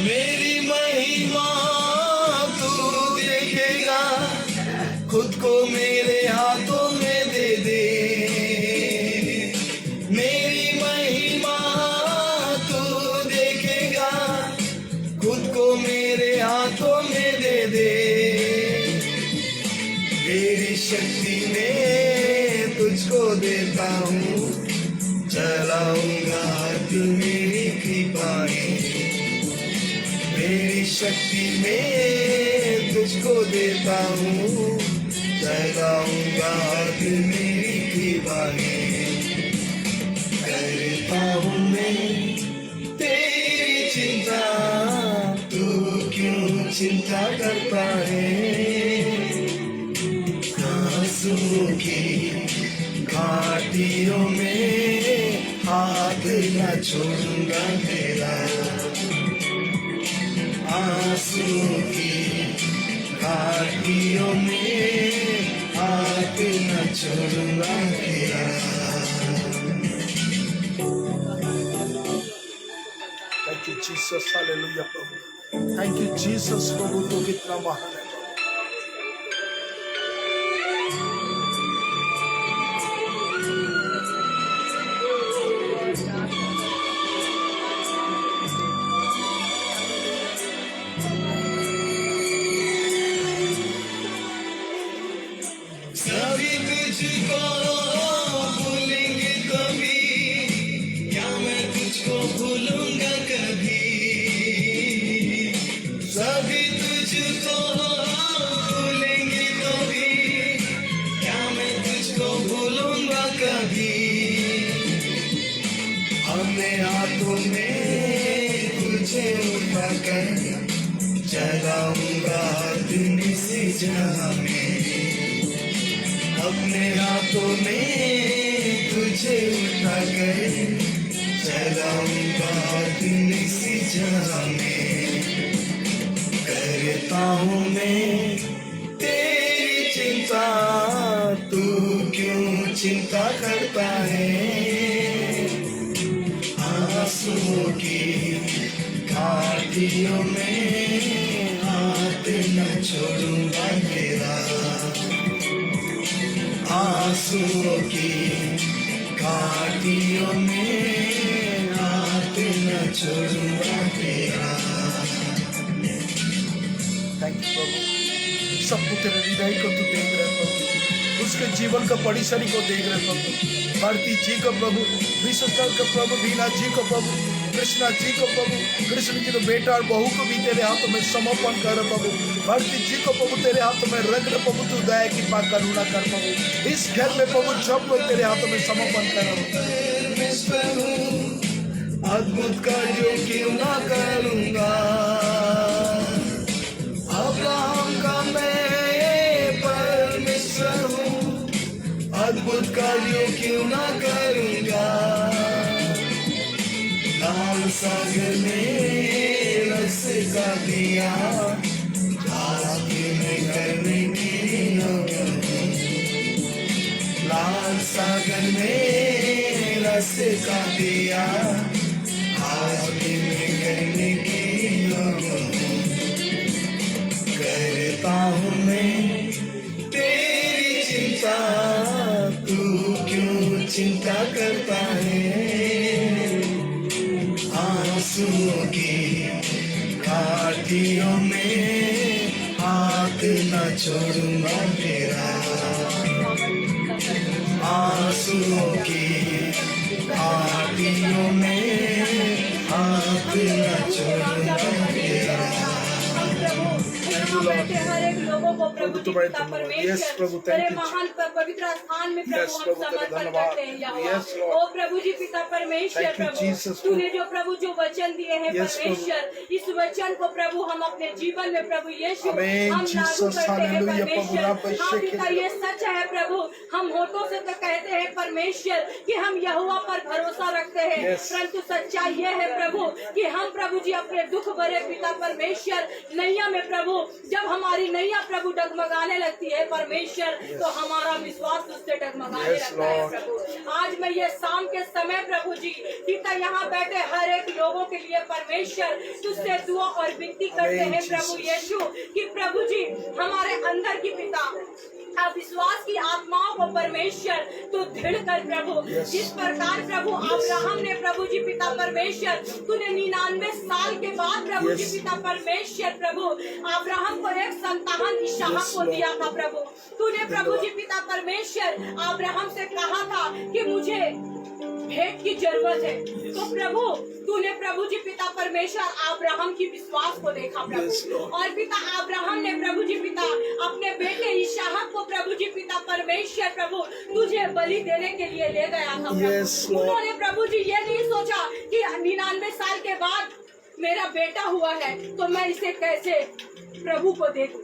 मेरी महिमा तू देखेगा, खुद को मेरे हाथों में दे दे। मेरी महिमा तू देखेगा, खुद को मेरे हाथों में दे दे। तेरी शक्ति में तुझको देता हूँ, चलाऊंगा तू मेरी कृपाएं। मेरी शक्ति में तुझको देता हूँ, चलाऊंगा तू मेरी कृपाएं। करता हूँ मैं तेरी चिंता, तू क्यों चिंता करता है। आंसुओं की घाटियों में हाथ न छोड़ूंगा तेरा। आंसुओं की घाटियों में हाथ न छोड़ूंगा तेरा। थैंक यू जीसस, हालेलुया प्रभु। थैंक यू जीसस प्रभु, तो कितना महान है। सभी तुझको भूलेंगे कभी, क्या मैं तुझको भूलूंगा कभी। सभी तुझको भूलेंगे कभी, क्या मैं तुझको भूलूंगा कभी। अपने हाथों में तुझे उठाकर चलाऊंगा दुनिया से जहां में। अपने हाथों में तुझे उठाकर चलाऊंगा दुनिया से जहां में। करता हूँ मैं तेरी चिंता, तू क्यों चिंता करता है। आंसुओं की घाटियों में हाथ न छोड़ूंगा तेरा। आंसुओं की घाटियों में हाथ न छोड़ूंगा तेरा। थैंक यू प्रभु, सबको तेरे हृदय को तू देख रहे प्रभु, उसके जीवन का परिसरी को देख रहे प्रभु। भारती जी को प्रभु, विश्वस्तर को प्रभु, बीना जी को प्रभु, कृष्णा जी को प्रभु, कृष्ण जी को बेटा और बहू को भी तेरे हाथों में समर्पण कर प्रभु। भारती जी को प्रभु तेरे हाथों में रख रहे प्रभु, तू दया की कृपा करुणा कर प्रभु। इस घर में प्रभु सब लोग तेरे हाथों में समर्पण करो। अद्भुत कार्यों क्यों ना करूंगा, अब्राहम का मैं परमेश्वर हूँ। अद्भुत कार्यों क्यों ना करूंगा, लाल सागर में रस का दिया, जाके मैं करने की नौकर हूँ। लाल सागर में रस का दिया, आगे मैं करने की नौकर हूँ। करता हूँ मैं तेरी चिंता, तू क्यों चिंता करता है। आंसुओं की घाटियों में हाथ न छोड़ूंगा तेरा। आंसुओं की घाटियों में हाथ न छोड़ूंगा तेरा। यहाँ बैठे हर एक लोगों को प्रभु जी पिता परमेश्वर तेरे महान पवित्र स्थान में प्रभु हम समर्पण करते हैं यहोवा। ओ प्रभु जी पिता परमेश्वर, प्रभु तूने जो प्रभु जो वचन दिए हैं परमेश्वर, इस वचन को प्रभु हम अपने जीवन में प्रभु यीशु हम लागू करते हैं परमेश्वर। हाँ पिता ये सच है प्रभु, हम होठों से तो कहते हैं परमेश्वर कि हम यहोवा पर भरोसा रखते हैं, परंतु सच्चाई ये है प्रभु कि हम प्रभु जी अपने दुख भरे पिता परमेश्वर नैया में प्रभु, जब हमारी नैया प्रभु डगमगाने लगती है परमेश्वर, तो हमारा विश्वास उससे डगमगाने लगता है प्रभु। आज मैं ये शाम के समय प्रभु जी पिता यहाँ बैठे हर एक लोगों के लिए परमेश्वर तुझसे दुआ और विनती करते हैं प्रभु यीशु कि प्रभु जी हमारे अंदर की पिता अविश्वास की आत्माओं को परमेश्वर तो दृढ़ कर प्रभु। जिस प्रकार प्रभु अब्राहम ने प्रभु जी पिता परमेश्वर तूने 99 साल के बाद प्रभु जी पिता परमेश्वर प्रभु अब्राहम को एक संतान इसहाक को दिया था प्रभु। तूने प्रभु जी पिता परमेश्वर अब्राहम से कहा था कि मुझे भेंट की जरूरत है, तो प्रभु तूने प्रभु जी पिता परमेश्वर अब्राहम की विश्वास को देखा प्रभु। और पिता अब्राहम ने प्रभु जी पिता अपने बेटे इसहाक को प्रभु जी पिता परमेश्वर प्रभु तुझे बलि देने के लिए ले गया था प्रभु। उन्होंने प्रभु जी ये नहीं सोचा कि 99 साल के बाद मेरा बेटा हुआ है तो मैं इसे कैसे प्रभु को दे दूं।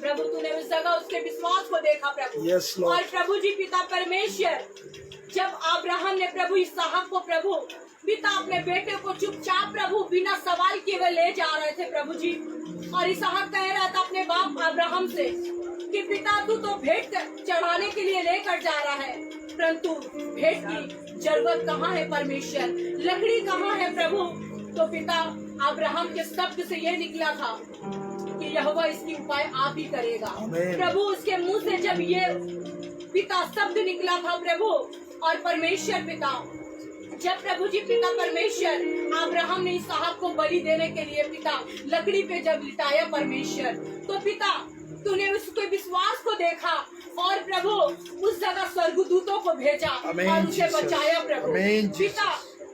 प्रभु तूने उस जगह उसके विश्वास को देखा प्रभु। और प्रभु जी पिता परमेश्वर जब अब्राहम ने प्रभु इसहाक को प्रभु पिता अपने बेटे को चुपचाप प्रभु बिना सवाल किए हुए ले जा रहे थे प्रभु जी, और इसहाक कह रहा था अपने बाप अब्राहम से कि पिता तू तो भेंट चढ़ाने के लिए लेकर जा रहा है, परंतु भेंट की जरूरत कहाँ है परमेश्वर, लकड़ी कहाँ है प्रभु। तो पिता अब्राहम के शब्द से ये निकला था कि यहोवा इसकी उपाय आप ही करेगा। प्रभु उसके मुंह से जब ये पिता शब्द निकला था प्रभु, और परमेश्वर पिता जब प्रभु जी पिता परमेश्वर अब्राहम ने इसहाक को बलि देने के लिए पिता लकड़ी पे जब लिटाया परमेश्वर, तो पिता तूने उसके विश्वास को देखा और प्रभु उस जगह स्वर्गदूतों को भेजा और उसे बचाया प्रभु। पिता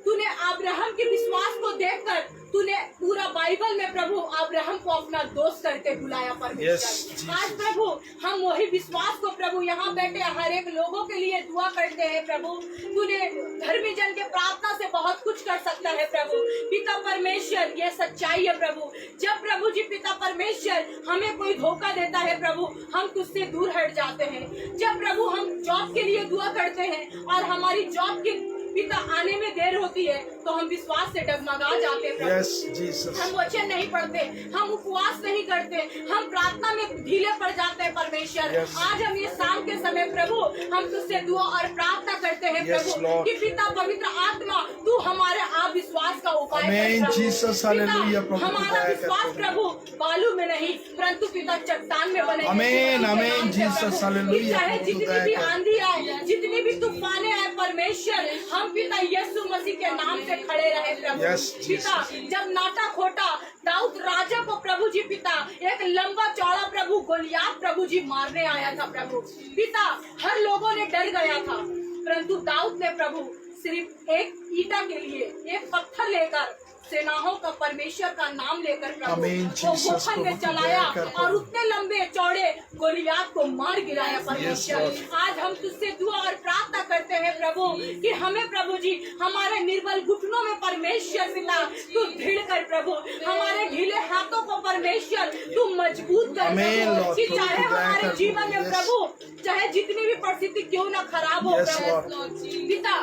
तूने अब्राहम के विश्वास को देखकर तूने पूरा बाइबल में प्रभु अब्राहम को अपना दोस्त करके बुलाया परमेश्वर। आज प्रभु हम वही विश्वास को प्रभु यहाँ बैठे हर एक लोगों के लिए दुआ करते हैं प्रभु। तूने धर्मी जन के प्रार्थना से बहुत कुछ कर सकता है प्रभु पिता परमेश्वर, ये सच्चाई है प्रभु। जब प्रभु जी पिता परमेश्वर हमें कोई धोखा देता है प्रभु हम तुझसे दूर हट जाते हैं। जब प्रभु हम जॉब के लिए दुआ करते हैं और हमारी जॉब के पिता आने में देर होती है तो हम विश्वास से डगमगा जाते हैं प्रभु। Yes, Jesus. हम वचन नहीं पढ़ते, हम उपवास नहीं करते, हम प्रार्थना में ढीले पड़ जाते हैं परमेश्वर। Yes. आज हम ये शाम के समय प्रभु हम तुझसे दुआ और प्रार्थना करते हैं Yes, प्रभु Lord. कि पिता पवित्र आत्मा तू हमारे अविश्वास का उपाय कर Amen, प्रभु। Jesus, पिता, hallelujah, प्रभु, हमारा दया कर विश्वास प्रभु। प्रभु बालू में नहीं परंतु पिता चट्टान में बने। Amen, Amen, Jesus, hallelujah, चाहे प्रभु, जितनी दया भी कर। आंधी आए, जितनी भी तूफाने आए परमेश्वर, हम पिता यीशु मसीह के नाम से खड़े रहे प्रभु। Yes, पिता Jesus. जब नाटा खोटा दाऊद राजा को प्रभु जी पिता एक लंबा चौड़ा प्रभु गोलियात प्रभु जी मारने आया था प्रभु। पिता हर लोगों ने डर गया था परंतु दाऊद ने प्रभु सिर्फ एक ईटा के लिए एक पत्थर लेकर सेनाओं का परमेश्वर का नाम लेकर प्रभु Amen, वो Jesus, गोफन में प्रभु, चलाया दया कर और प्रभु। उतने लंबे चौड़े गोलियात को मार गिराया परमेश्वर। Lord. आज हम तुझसे दुआ और प्रार्थना करते हैं प्रभु कि हमें प्रभु जी हमारे निर्बल घुटनों में परमेश्वर पिता तू ढील कर प्रभु, हमारे ढीले हाथों को परमेश्वर तू मजबूत कर Amen, प्रभु Lord. कि प्रभु, चाहे दया हमारे कर जीवन में Yes. प्रभु चाहे जितनी भी परिस्थिति क्यों ना खराब हो Yes, प्रभु पिता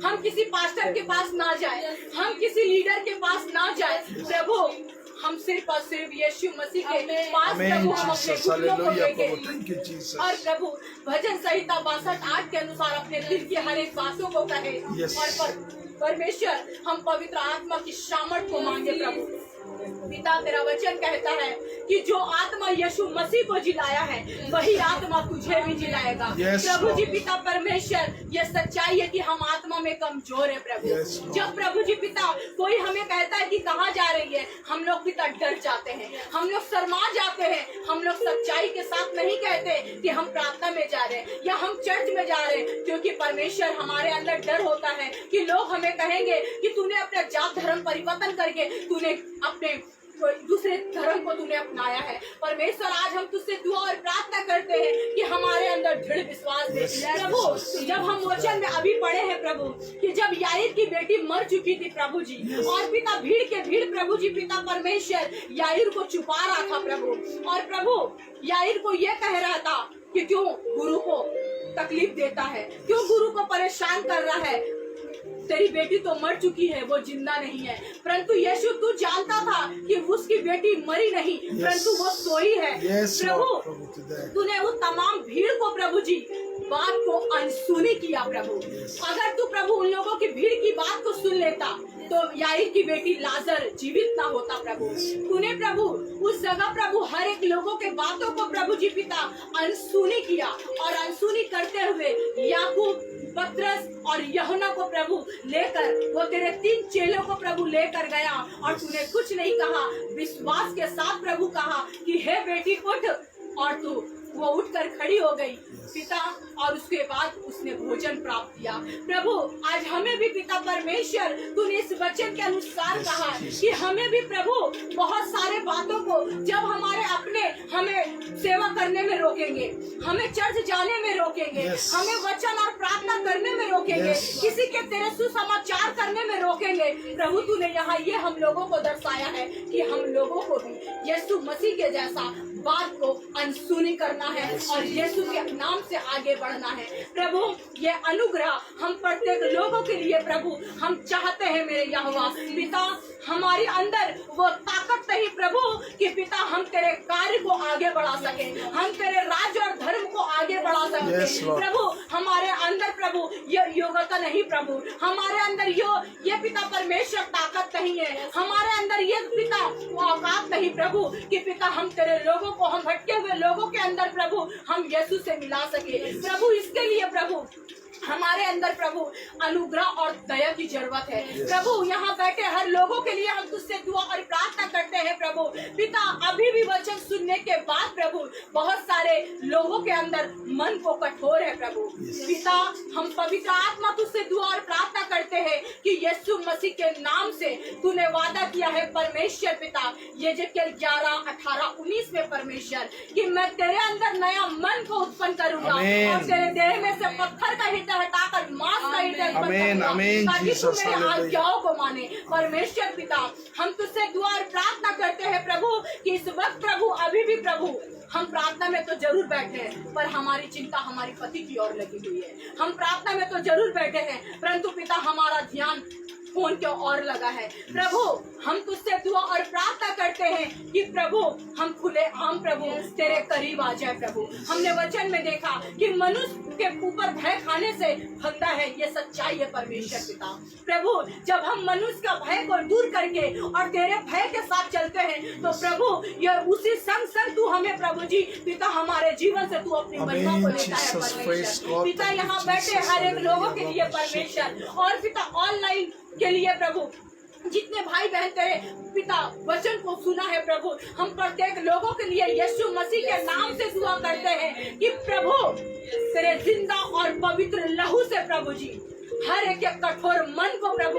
हम किसी पास्टर के पास ना जाए, हम किसी लीडर के पास ना जाए प्रभु, हम सिर्फ और सिर्फ यीशु मसीह के पास Amen, प्रभु हम अपने Jesus, घुटनों को hallelujah, लेके प्रभु, thank you, Jesus. और प्रभु भजन संहिता 62:8 के अनुसार अपने दिल की हर एक बातों को कहे Yes. और परमेश्वर हम पवित्र आत्मा की सामर्थ को मांगे प्रभु। पिता तेरा वचन कहता है कि जो आत्मा यीशु मसीह को जिलाया है वही आत्मा तुझे भी जिलाएगा। Yes, प्रभु जी Lord. पिता परमेश्वर ये सच्चाई है कि हम आत्मा में कमजोर है प्रभु। Yes, Lord. जब प्रभु जी पिता कोई हमें कहता है कि कहाँ जा रही है, हम लोग पिता डर जाते हैं, हम लोग शर्मा जाते हैं, हम लोग सच्चाई के साथ नहीं कहते कि हम प्रार्थना में जा रहे हैं या हम चर्च में जा रहे हैं, क्योंकि परमेश्वर हमारे अंदर डर होता है कि लोग हमें कहेंगे कि तूने अपना जात धर्म परिवर्तन करके तूने अपने दूसरे धर्म को तूने अपनाया है। परमेश्वर आज हम तुझसे दुआ और प्रार्थना करते हैं कि हमारे अंदर दृढ़ विश्वास दे प्रभु। जब हम वचन में अभी पढ़े हैं प्रभु कि जब याईर की बेटी मर चुकी थी प्रभु जी और पिता भीड़ प्रभु जी पिता परमेश्वर याईर को छुपा रहा था प्रभु, और प्रभु याईर को ये कह रहा था कि क्यों गुरु को तकलीफ देता है, क्यों गुरु को परेशान कर रहा है, तेरी बेटी तो मर चुकी है, वो जिंदा नहीं है। परंतु यीशु तू जानता था कि उसकी बेटी मरी नहीं परंतु वो सोई है। Yes, प्रभु Lord, प्रभु, तुझे- तूने उस तमाम भीड़ को प्रभु जी बात को अनसुनी किया प्रभु। अगर तू प्रभु उन लोगों की भीड़ की बात को सुन लेता तो याईर की बेटी लाजर जीवित ना होता प्रभु। तूने प्रभु उस जगह प्रभु हर एक लोगों के बातों को प्रभु जी पिता अनसुनी किया और अनसुनी करते हुए याकूब पतरस और यूहन्ना को प्रभु लेकर वो तेरे 3 चेलों को प्रभु लेकर गया और तूने कुछ नहीं कहा, विश्वास के साथ प्रभु कहा कि हे बेटी उठ, और तू वो उठकर खड़ी हो गई पिता, और उसके बाद उसने भोजन प्राप्त किया। प्रभु आज हमें भी पिता परमेश्वर तूने इस वचन के अनुसार कहा कि हमें भी प्रभु बहुत सारे बातों को जब हमारे अपने हमें सेवा करने में रोकेंगे, हमें चर्च जाने में रोकेंगे, हमें वचन और प्रार्थना करने में रोकेंगे, किसी के तेरे सुसमाचार करने में रोकेंगे। प्रभु तूने यहाँ ये हम लोगों को दर्शाया है कि हम लोगों को भी यीशु मसीह के जैसा बात को अनसुनी करना है और यीशु के नाम से आगे बढ़ना है। प्रभु ये अनुग्रह हम प्रत्येक लोगों के लिए प्रभु हम चाहते हैं मेरे यहोवा पिता, हमारे अंदर वो ताकत नहीं प्रभु कि पिता हम तेरे कार्य को आगे बढ़ा सके, हम तेरे राज्य और धर्म को आगे बढ़ा सके। प्रभु हमारे अंदर प्रभु ये योग्यता नहीं प्रभु, हमारे अंदर ये पिता परमेश्वर ताकत नहीं है, हमारे अंदर ये पिता औकात नहीं प्रभु कि पिता हम तेरे लोगों को, हम भटके हुए लोगों के अंदर प्रभु हम यीशु से मिला सके। प्रभु इसके लिए प्रभु हमारे अंदर प्रभु अनुग्रह और दया की जरूरत है। प्रभु यहाँ बैठे हर लोगों के लिए हम तुझसे दुआ और प्रार्थना करते हैं प्रभु पिता। अभी भी वचन सुनने के बाद प्रभु बहुत सारे लोगों के अंदर मन को कठोर है प्रभु पिता, हम पवित्र आत्मा तुझसे दुआ और प्रार्थना करते हैं कि यीशु मसीह के नाम से तूने वादा किया है परमेश्वर पिता, यजेकियेल 11:18-19 में परमेश्वर कि मैं तेरे अंदर नया मन को उत्पन्न करूंगा और तेरे देह में से पत्थर का हटाकर मांस का हृदय आमीन, आमीन, ताकि तू जीसस, मेरे हालेलुया। आज्ञाओं को माने। परमेश्वर पिता, हम तुझसे दुआ और प्रार्थना करते हैं प्रभु कि इस वक्त प्रभु, अभी भी प्रभु, हम प्रार्थना में तो जरूर बैठे हैं पर हमारी चिंता हमारी पति की ओर लगी हुई है। हम प्रार्थना में तो जरूर बैठे हैं परंतु पिता हमारा ध्यान फोन के ओर लगा है। प्रभु, हम तुझसे दुआ और प्रार्थना करते हैं कि प्रभु हम खुले आम प्रभु तेरे करीब आ जाए। प्रभु, हमने वचन में देखा कि मनुष्य के ऊपर भय खाने से भगता है, ये सच्चाई है परमेश्वर पिता। प्रभु, जब हम मनुष्य का भय को दूर करके और तेरे भय के साथ चलते हैं तो प्रभु ये उसी संग संग तू हमें प्रभु जी पिता हमारे जीवन से तू अपनी महिमा को लेता है परमेश्वर पिता। यहाँ बैठे हर एक लोगों के लिए परमेश्वर और पिता ऑनलाइन के लिए प्रभु जितने भाई बहन तेरे पिता वचन को सुना है प्रभु, हम प्रत्येक लोगों के लिए यीशु मसीह के नाम से दुआ करते हैं कि प्रभु तेरे जिंदा और पवित्र लहू से प्रभु जी हर एक कठोर मन को प्रभु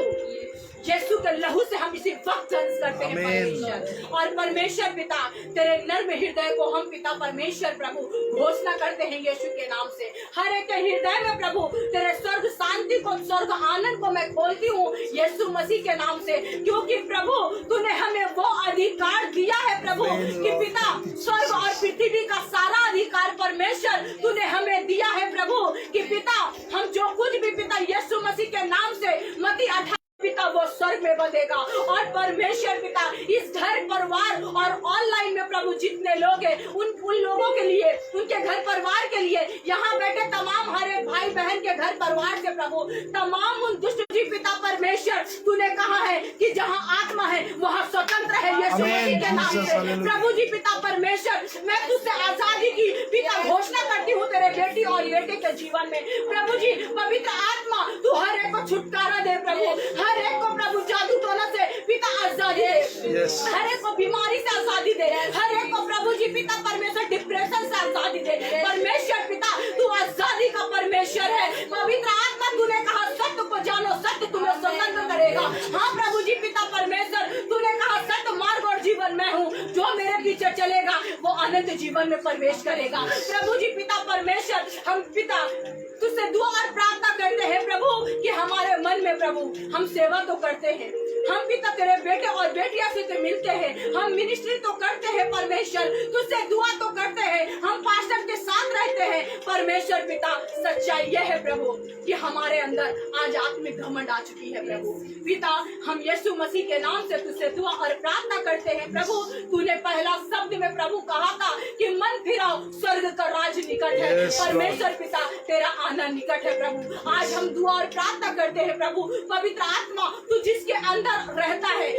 यीशु के लहू से हम इसी वक्त क्लेंस करते हैं परमेश्वर। और परमेश्वर पिता तेरे नर्म हृदय को हम पिता परमेश्वर प्रभु घोषणा करते हैं यीशु के नाम से। हर एक के हृदय में प्रभु तेरे स्वर्ग शांति को, स्वर्ग आनंद को मैं खोलती हूँ यीशु मसीह के नाम से, क्योंकि प्रभु तूने हमें वो अधिकार दिया है प्रभु कि पिता स्वर्ग और पृथ्वी का सारा अधिकार परमेश्वर तूने हमें दिया है प्रभु कि पिता हम जो कुछ भी पिता यीशु मसीह के नाम से मत्ती 18 पिता वो स्वर्ग में बधेगा। और परमेश्वर पिता इस घर परिवार और ऑनलाइन में प्रभु जितने लोग हैं उन लोगों के लिए, उनके घर परिवार के लिए, यहाँ बैठे तमाम हरे भाई बहन के घर परिवार से प्रभु तमाम उन दुष्ट जी पिता परमेश्वर तूने कहा है कि जहाँ आत्मा है वहाँ स्वतंत्र है यीशु मसीह के नाम से। प्रभु जी पिता परमेश्वर मैं तुझसे आजादी की पिता घोषणा करती हूँ तेरे बेटी और बेटे के जीवन में। प्रभु जी पवित्र आत्मा तू हर एक को छुटकारा दे प्रभु, हर एक को प्रभु जादू टोना से पिता आजादी दे, हर एक को बीमारी से आजादी दे, हर एक को प्रभु जी पिता परमेश्वर डिप्रेशन से आजादी दे। परमेश्वर पिता तू आजादी का परमेश्वर है। पवित्र आत्मा तूने कहा सत्य को जानो, सत्य तुम्हें स्वतंत्र करेगा। हाँ प्रभु जी पिता परमेश्वर तूने कहा सत्य मार्ग और जीवन मैं हूँ, जो मेरे पीछे चलेगा वो अनंत जीवन में प्रवेश करेगा। प्रभु जी पिता परमेश्वर हम पिता तुझसे दुआ और प्रार्थना करते हैं प्रभु कि हमारे मन में प्रभु हम सेवा तो करते हैं, हम पिता तेरे बेटे और बेटिया से तो मिलते हैं, हम मिनिस्ट्री तो करते हैं परमेश्वर, तुझसे दुआ तो करते हैं, हम पास्टर के साथ रहते हैं परमेश्वर पिता। सच्चाई यह है प्रभु कि हमारे अंदर आज आत्मिक घमंड आ चुकी है प्रभु पिता। हम यीशु मसीह के नाम से तुझसे दुआ और प्रार्थना करते हैं प्रभु। तूने पहला शब्द में प्रभु कहा था कि मन फिराओ स्वर्ग का राज निकट है। परमेश्वर पिता तेरा आना निकट है प्रभु। आज हम दुआ और प्रार्थना करते हैं प्रभु। पवित्र आत्मा तू जिसके अंदर रहता है,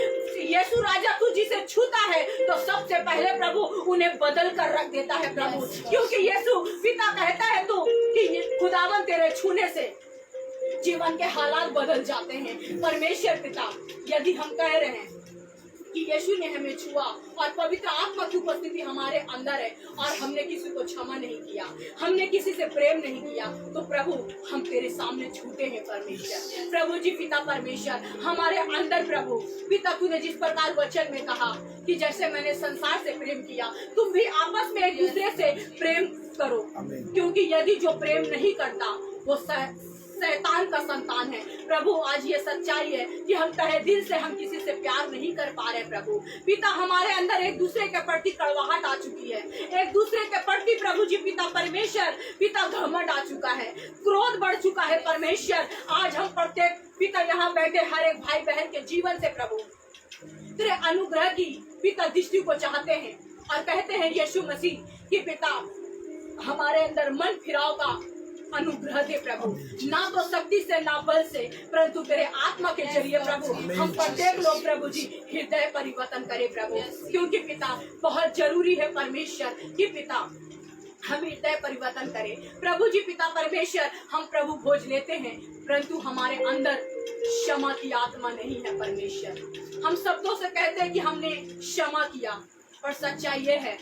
यीशु राजा तू जिसे छूता है तो सबसे पहले प्रभु उन्हें बदल कर रख देता है प्रभु, क्योंकि यीशु पिता कहता है तू कि खुदावन तेरे छूने से जीवन के हालात बदल जाते हैं। परमेश्वर पिता यदि हम कह रहे हैं कि यीशु ने हमें छुआ और पवित्र आत्मा की उपस्थिति हमारे अंदर है और हमने किसी को क्षमा नहीं किया, हमने किसी से प्रेम नहीं किया, तो प्रभु हम तेरे सामने छूटे हैं परमेश्वर। प्रभु जी पिता परमेश्वर हमारे अंदर प्रभु पिता तूने जिस प्रकार वचन में कहा कि जैसे मैंने संसार से प्रेम किया तुम भी आपस में एक दूसरे से प्रेम करो, क्योंकि यदि जो प्रेम नहीं करता वो शैतान का संतान है। प्रभु आज ये सच्चाई है कि हम तहे दिल से हम किसी से प्यार नहीं कर पा रहे प्रभु पिता। हमारे अंदर एक दूसरे के प्रति कड़वाहट आ चुकी है, एक दूसरे के प्रति प्रभु जी पिता परमेश्वर पिता घमंड आ चुका है, क्रोध बढ़ चुका है परमेश्वर। आज हम प्रत्येक पिता यहाँ बैठे हर एक भाई बहन के जीवन से प्रभु तेरे अनुग्रह की पिता दृष्टि को चाहते हैं और कहते हैं यीशु मसीह कि पिता हमारे अंदर मन फिराव का अनुग्रह दे प्रभु, ना तो शक्ति से ना बल से परंतु तेरे आत्मा के जरिए प्रभु हम प्रत्येक लोग प्रभु जी हृदय परिवर्तन करें प्रभु, क्योंकि पिता बहुत जरूरी है परमेश्वर कि पिता हम हृदय परिवर्तन करें। प्रभु जी पिता परमेश्वर हम प्रभु भोज लेते हैं परंतु हमारे अंदर क्षमा की आत्मा नहीं है परमेश्वर। हम शब्दों से कहते हैं कि हमने क्षमा किया पर सच्चाई ये है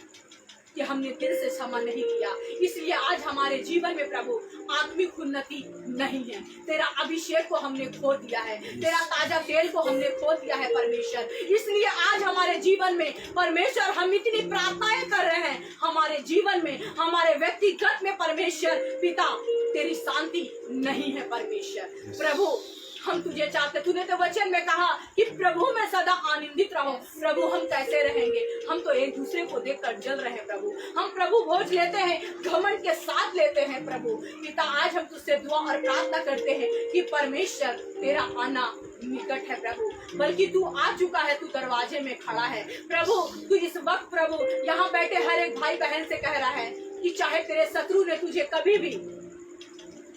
कि हमने दिल से क्षमा नहीं किया, इसलिए आज हमारे हमारे जीवन में प्रभु आत्मिक उन्नति नहीं है। तेरा अभिषेक को हमने खो दिया है, तेरा ताजा तेल को हमने खो दिया है परमेश्वर। इसलिए आज हमारे जीवन में परमेश्वर हम इतनी प्रार्थनाएं कर रहे हैं, हमारे जीवन में, हमारे व्यक्तिगत में परमेश्वर पिता तेरी शांति नहीं है परमेश्वर। प्रभु हम तुझे चाहते, तूने तो वचन में कहा कि प्रभु में सदा आनंदित रहो। प्रभु हम कैसे रहेंगे? हम तो एक दूसरे को देखकर जल रहे हैं प्रभु। हम प्रभु भोज लेते हैं, घमंड के साथ लेते हैं प्रभु। पिता आज हम तुझसे दुआ और प्रार्थना करते हैं कि परमेश्वर तेरा आना निकट है प्रभु, बल्कि तू आ चुका है, तू दरवाजे में खड़ा है प्रभु। तू इस वक्त प्रभु यहाँ बैठे हर एक भाई बहन से कह रहा है कि चाहे तेरे शत्रु ने तुझे कभी भी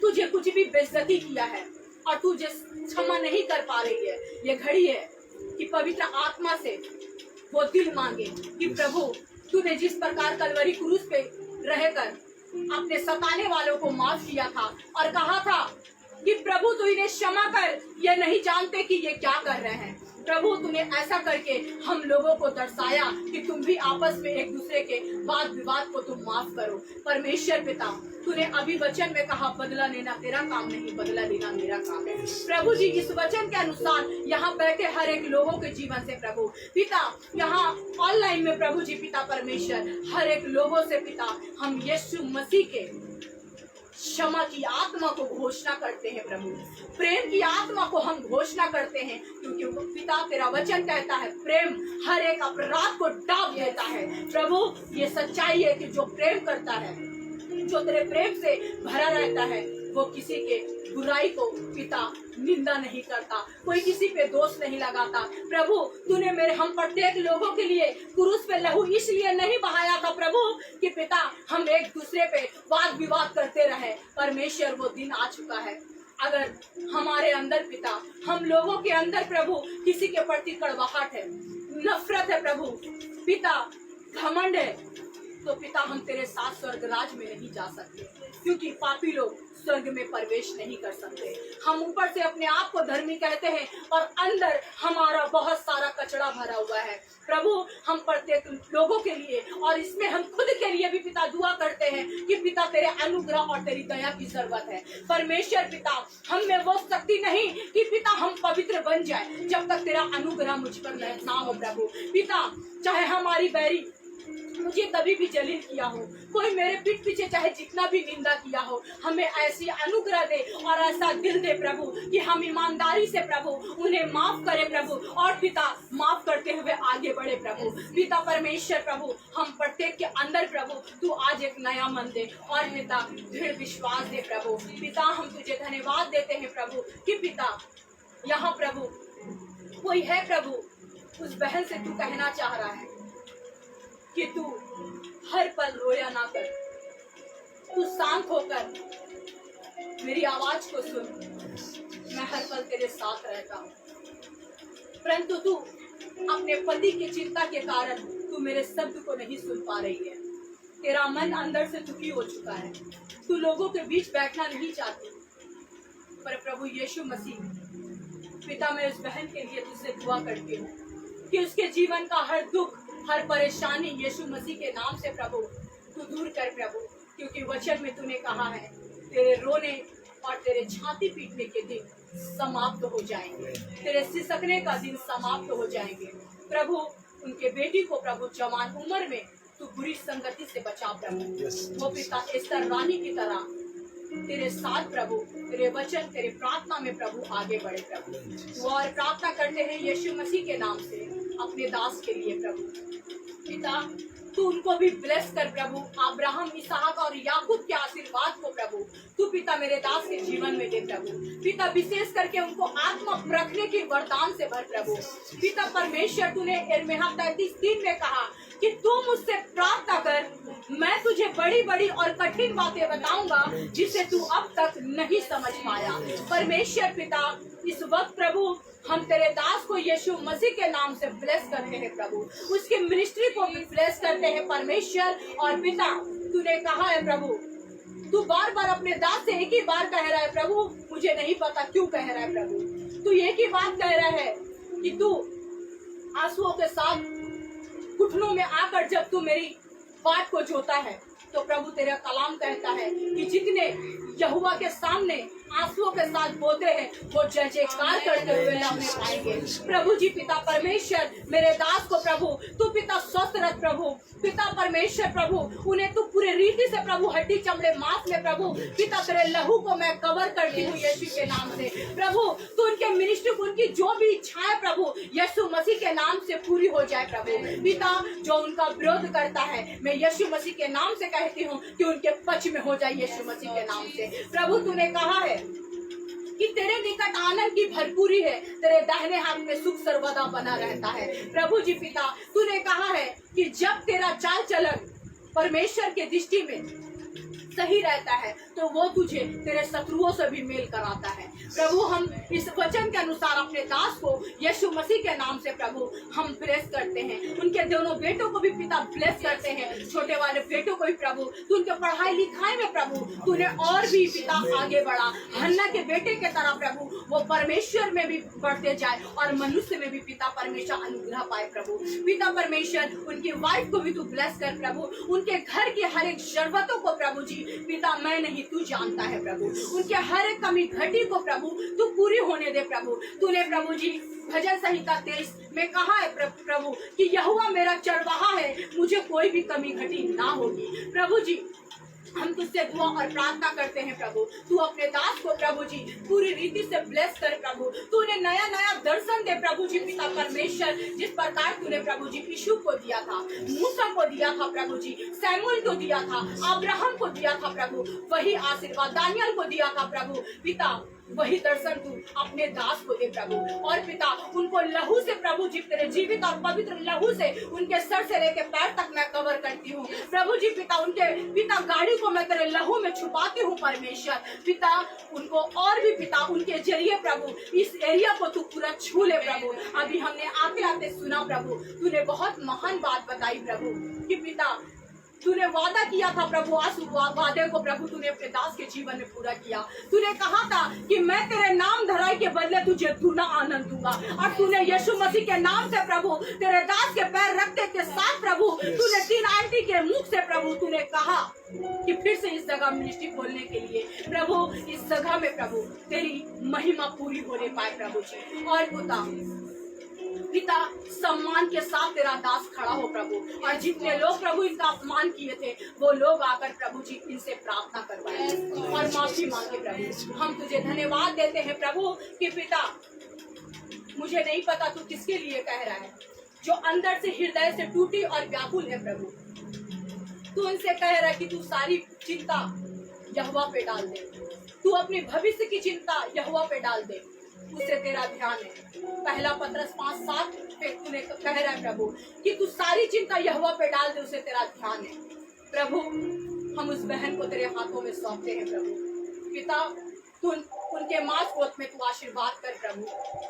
तुझे कुछ भी बेइज्जती किया है और तुझे क्षमा नहीं कर पा रही है, ये घड़ी है कि पवित्र आत्मा से वो दिल मांगे कि प्रभु तूने जिस प्रकार कलवरी क्रूस पे रहकर अपने सताने वालों को माफ किया था और कहा था कि प्रभु तू इन्हें क्षमा कर, ये नहीं जानते कि ये क्या कर रहे हैं। प्रभु तूने ऐसा करके हम लोगों को दर्शाया कि तुम भी आपस में एक दूसरे के वाद विवाद को तुम माफ करो। परमेश्वर पिता तूने अभी वचन में कहा बदला लेना तेरा काम नहीं, बदला लेना मेरा काम है। प्रभु जी इस वचन के अनुसार यहाँ बैठे हर एक लोगों के जीवन से प्रभु पिता, यहाँ ऑनलाइन में प्रभु जी पिता परमेश्वर हर एक लोगों से पिता हम यीशु मसीह के क्षमा की आत्मा को घोषणा करते हैं प्रभु, प्रेम की आत्मा को हम घोषणा करते हैं, क्योंकि पिता तेरा वचन कहता है प्रेम हर एक अपराध को डाब देता है। प्रभु ये सच्चाई है कि जो प्रेम करता है, जो तेरे प्रेम से भरा रहता है, वो किसी के बुराई को पिता निंदा नहीं करता, कोई किसी पे दोष नहीं लगाता। प्रभु तूने मेरे हम प्रत्येक लोगों के लिए क्रूस पे लहू इसलिए नहीं बहाया था प्रभु कि पिता हम एक दूसरे पे वाद विवाद करते रहे। परमेश्वर वो दिन आ चुका है, अगर हमारे अंदर पिता, हम लोगों के अंदर प्रभु किसी के प्रति कड़वाहट है, नफरत है प्रभु पिता, घमंड है, तो पिता हम तेरे साथ स्वर्ग राज में नहीं जा सकते, क्योंकि पापी लोग स्वर्ग में प्रवेश नहीं कर सकते। हम ऊपर से अपने आप को धर्मी कहते हैं और अंदर हमारा बहुत सारा कचरा भरा हुआ है। प्रभु हम प्रत्येक लोगों के लिए और इसमें हम खुद के लिए भी पिता दुआ करते हैं कि पिता तेरे अनुग्रह और तेरी दया की जरूरत है। परमेश्वर पिता हम में वो शक्ति नहीं कि पिता हम पवित्र बन जाए जब तक तेरा अनुग्रह मुझ पर ना हो प्रभु पिता। चाहे हमारी बैरी मुझे कभी भी जलील किया हो, कोई मेरे पीठ पीछे चाहे जितना भी निंदा किया हो, हमें ऐसी अनुग्रह दे और ऐसा दिल दे प्रभु कि हम ईमानदारी से प्रभु उन्हें माफ करें प्रभु, और पिता माफ करते हुए आगे बढ़े प्रभु पिता परमेश्वर। प्रभु हम प्रत्येक के अंदर प्रभु तू आज एक नया मन दे और पिता दृढ़ विश्वास दे प्रभु पिता। हम तुझे धन्यवाद देते हैं प्रभु कि पिता यहाँ प्रभु कोई है प्रभु, उस बहन से तू कहना चाह रहा है कि तू हर पल रोया ना कर, तू शांत होकर मेरी आवाज को सुन, मैं हर पल तेरे साथ रहता हूँ। परंतु तू अपने पति की चिंता के कारण तू मेरे शब्द को नहीं सुन पा रही है, तेरा मन अंदर से दुखी हो चुका है, तू लोगों के बीच बैठना नहीं चाहती। पर प्रभु यीशु मसीह पिता मैं उस बहन के लिए तुझसे दुआ करती हूँ कि उसके जीवन का हर दुख, हर परेशानी यीशु मसीह के नाम से प्रभु तू दूर कर प्रभु, क्योंकि वचन में तूने कहा है तेरे रोने और तेरे छाती पीटने के दिन समाप्त हो जाएंगे, तेरे सिसकने का दिन समाप्त हो जाएंगे प्रभु। उनके बेटी को प्रभु जवान उम्र में तू बुरी संगति से बचा प्रभु। वो पिता एस्तर रानी की तरह तेरे साथ प्रभु, तेरे वचन, तेरे प्रार्थना में प्रभु आगे बढ़े प्रभु। और प्रार्थना करते हैं यीशु मसीह के नाम से अपने दास के लिए प्रभु पिता, तू उनको भी ब्लेस कर प्रभु। अब्राहम, इसहाक और याकूब के आशीर्वाद को प्रभु तू पिता मेरे दास के जीवन में दे प्रभु पिता। विशेष करके उनको आत्मा रखने की वरदान से भर प्रभु पिता परमेश्वर। तूने यिर्मयाह 33:3 में कहा कि तू मुझसे प्रार्थना कर, मैं तुझे बड़ी बड़ी और कठिन बातें बताऊंगा जिसे तू अब तक नहीं समझ पाया। परमेश्वर पिता इस वक्त प्रभु हम तेरे दास को यीशु मसीह के नाम से ब्लेस करते हैं प्रभु, उसकी मिनिस्ट्री को भी ब्लेस करते हैं परमेश्वर। और पिता तूने कहा है प्रभु, तू बार बार अपने दास से एक ही बार कह रहा है प्रभु, मुझे नहीं पता क्यों कह रहा है प्रभु, तू एक ही बात कह रहा है कि तू आंसुओं के साथ घुटनों में आकर जब तू मेरी बात को जोता है तो प्रभु तेरा कलाम कहता है कि जितने यहोवा के सामने आंसुओं के साथ बोते हैं वो जय जयकार करते हुए लौटने पाएंगे। प्रभु जी पिता परमेश्वर मेरे दास को प्रभु तू पिता स्वस्थ रख प्रभु, पिता परमेश्वर प्रभु उन्हें तू पूरे रीति से प्रभु हड्डी चमड़े मांस में प्रभु पिता तेरे लहू को मैं कवर करती हूँ यीशु के नाम से। प्रभु तू उनके मिनिस्ट्री उनकी जो भी इच्छाएं प्रभु यीशु मसीह के नाम से पूरी हो जाए प्रभु। पिता जो उनका विरोध करता है मैं यीशु मसीह के नाम से कहती हूँ कि उनके पक्ष में हो जाए यीशु मसीह के नाम से। प्रभु तूने कहा है कि तेरे निकट आनंद की भरपूरी है, तेरे दाहिने हाथ में सुख सर्वदा बना रहता है। प्रभु जी पिता तूने कहा है कि जब तेरा चाल चलन परमेश्वर के दृष्टि में सही रहता है तो वो तुझे तेरे शत्रुओं से भी मेल कराता है। प्रभु हम इस वचन के अनुसार अपने दास को यीशु मसीह के नाम से प्रभु हम ब्लेस करते हैं। उनके दोनों बेटों को भी पिता ब्लेस करते हैं, छोटे वाले बेटों को भी प्रभु तू उनके पढ़ाई लिखाई में प्रभु तूने और भी पिता आगे बढ़ा। हन्ना के बेटे के तरह प्रभु वो परमेश्वर में भी बढ़ते जाए और मनुष्य में भी पिता परमेश्वर अनुग्रह पाए प्रभु। पिता परमेश्वर उनकी वाइफ को भी तू ब्लेस कर प्रभु, उनके घर की हर एक जरूरतों को प्रभु जी पिता मैं नहीं तू जानता है प्रभु, उनके हर एक कमी घटी को प्रभु तू पूरी होने दे प्रभु। तूने प्रभु जी भजन संहिता 23 में कहा है प्रभु कि यहोवा मेरा चरवाहा है, मुझे कोई भी कमी घटी ना होगी। प्रभु जी हम तुझसे दुआ और प्रार्थना करते हैं प्रभु तू अपने दास को प्रभु जी पूरी रीति से ब्लेस कर प्रभु, तूने नया नया दर्शन दे प्रभु जी पिता परमेश्वर। जिस प्रकार तूने प्रभु जी यीशु को दिया था, मूसा को दिया था प्रभु जी, सैमुअल को दिया था, अब्राहम को दिया था प्रभु, वही आशीर्वाद दानियल को दिया था प्रभु पिता वही दर्शन तू अपने दास को दे प्रभु। और पिता उनको लहू से प्रभु जी तेरे जीवित और पवित्र लहू से उनके सर से लेके पैर तक मैं कवर करती हूँ प्रभु जी पिता। उनके पिता गाड़ी को मैं तेरे लहू में छुपाती हूँ परमेश्वर पिता। उनको और भी पिता उनके जरिए प्रभु इस एरिया को तू पूरा छू ले प्रभु। अभी हमने आते आते सुना प्रभु तूने बहुत महान बात बताई प्रभु कि पिता तूने वादा किया था प्रभु, आज वादे को प्रभु तूने अपने दास के जीवन में पूरा किया। तूने कहा था कि मैं तेरे नाम धराई के बदले तुझे दूना आनंद दूंगा, और तूने यीशु मसीह के नाम से प्रभु तेरे दास के पैर रखते के साथ प्रभु तूने 3 आंटी के मुख से प्रभु तूने कहा कि फिर से इस जगह मिनिस्ट्री खोलने के लिए प्रभु इस जगह में प्रभु तेरी महिमा पूरी होने पाए प्रभु जी। और पिता सम्मान के साथ तेरा दास खड़ा हो प्रभु, और जितने लोग प्रभु इनका अपमान किए थे वो लोग आकर प्रभु जी इनसे प्रार्थना करवाए और माफी मांगे प्रभु। हम तुझे धन्यवाद देते हैं प्रभु कि पिता मुझे नहीं पता तू किसके लिए कह रहा है, जो अंदर से हृदय से टूटी और व्याकुल है प्रभु। तू उनसे कह रहा है कि तू सारी चिंता यहोवा पे डाल दे, तू अपने भविष्य की चिंता यहोवा पे डाल दे, उससे तेरा ध्यान है। पहला पत्रस 5:7 पे तूने कह रहा है प्रभु कि तू सारी चिंता यहोवा पे डाल दे, उससे तेरा ध्यान है प्रभु। हम उस बहन को तेरे हाथों में सौंपते हैं प्रभु पिता। तू उनके मास गोद में तू आशीर्वाद कर प्रभु।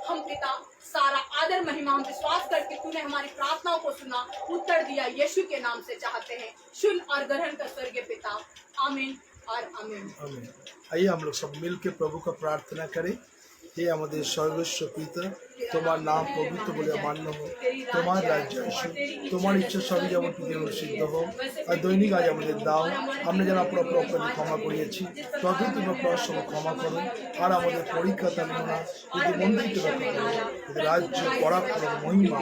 हम पिता सारा आदर महिमा हम विश्वास करके तूने हमारी प्रार्थनाओं को सुना, उत्तर दिया, यीशु के नाम से चाहते हैं। सुन और ग्रहण कर स्वर्गीय पिता, आमीन और आमीन। आइए हम लोग सब मिल के प्रभु का प्रार्थना करें। हे हमारे सर्वस्व पिता, तुम्हारा नाम पवित्र बोले मान्य हो, तुम्हारा राज्य আসুক, তোমার ইচ্ছা সবই যেমন পৃথিবীতে সিদ্ধ হোক। আর দৈনিক আজ আমাদের দাও, আমরা যেন আপনার অপরাধ ক্ষমা করিয়েছি ততই তুমি আপনার সঙ্গে ক্ষমা করো, আর আমাদের পরীক্ষাতে নিও না, কিন্তু মন্দির রাজ্য পরাক্রম মহিমা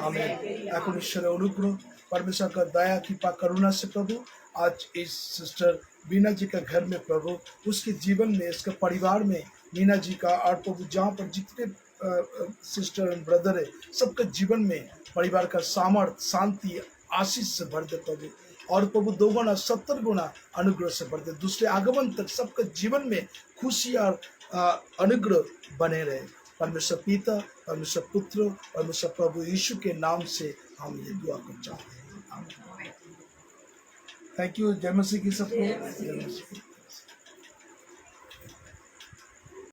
आमीन। এখন ঈশ্বরের অনুগ্রহ परमेश्वर का दया कृपा करुणा से प्रभु आज इस सिस्टर मीना जी का घर में प्रभु उसके जीवन में इसके परिवार में मीना जी का और प्रभु जहाँ पर जितने सिस्टर एंड ब्रदर है सबका जीवन में परिवार का सामर्थ्य शांति आशीष से भर दे प्रभु, और प्रभु 2 गुना 70 गुना अनुग्रह से भर दे। दूसरे आगमन तक सबका जीवन में खुशी और अनुग्रह बने रहे। परमेश्वर पिता, परमेश्वर पुत्र, परमेश्वर प्रभु यीशु के नाम से हम ये दुआ कर चाहते हैं। Thank you. जय मसीह की सबको। जय मसीह।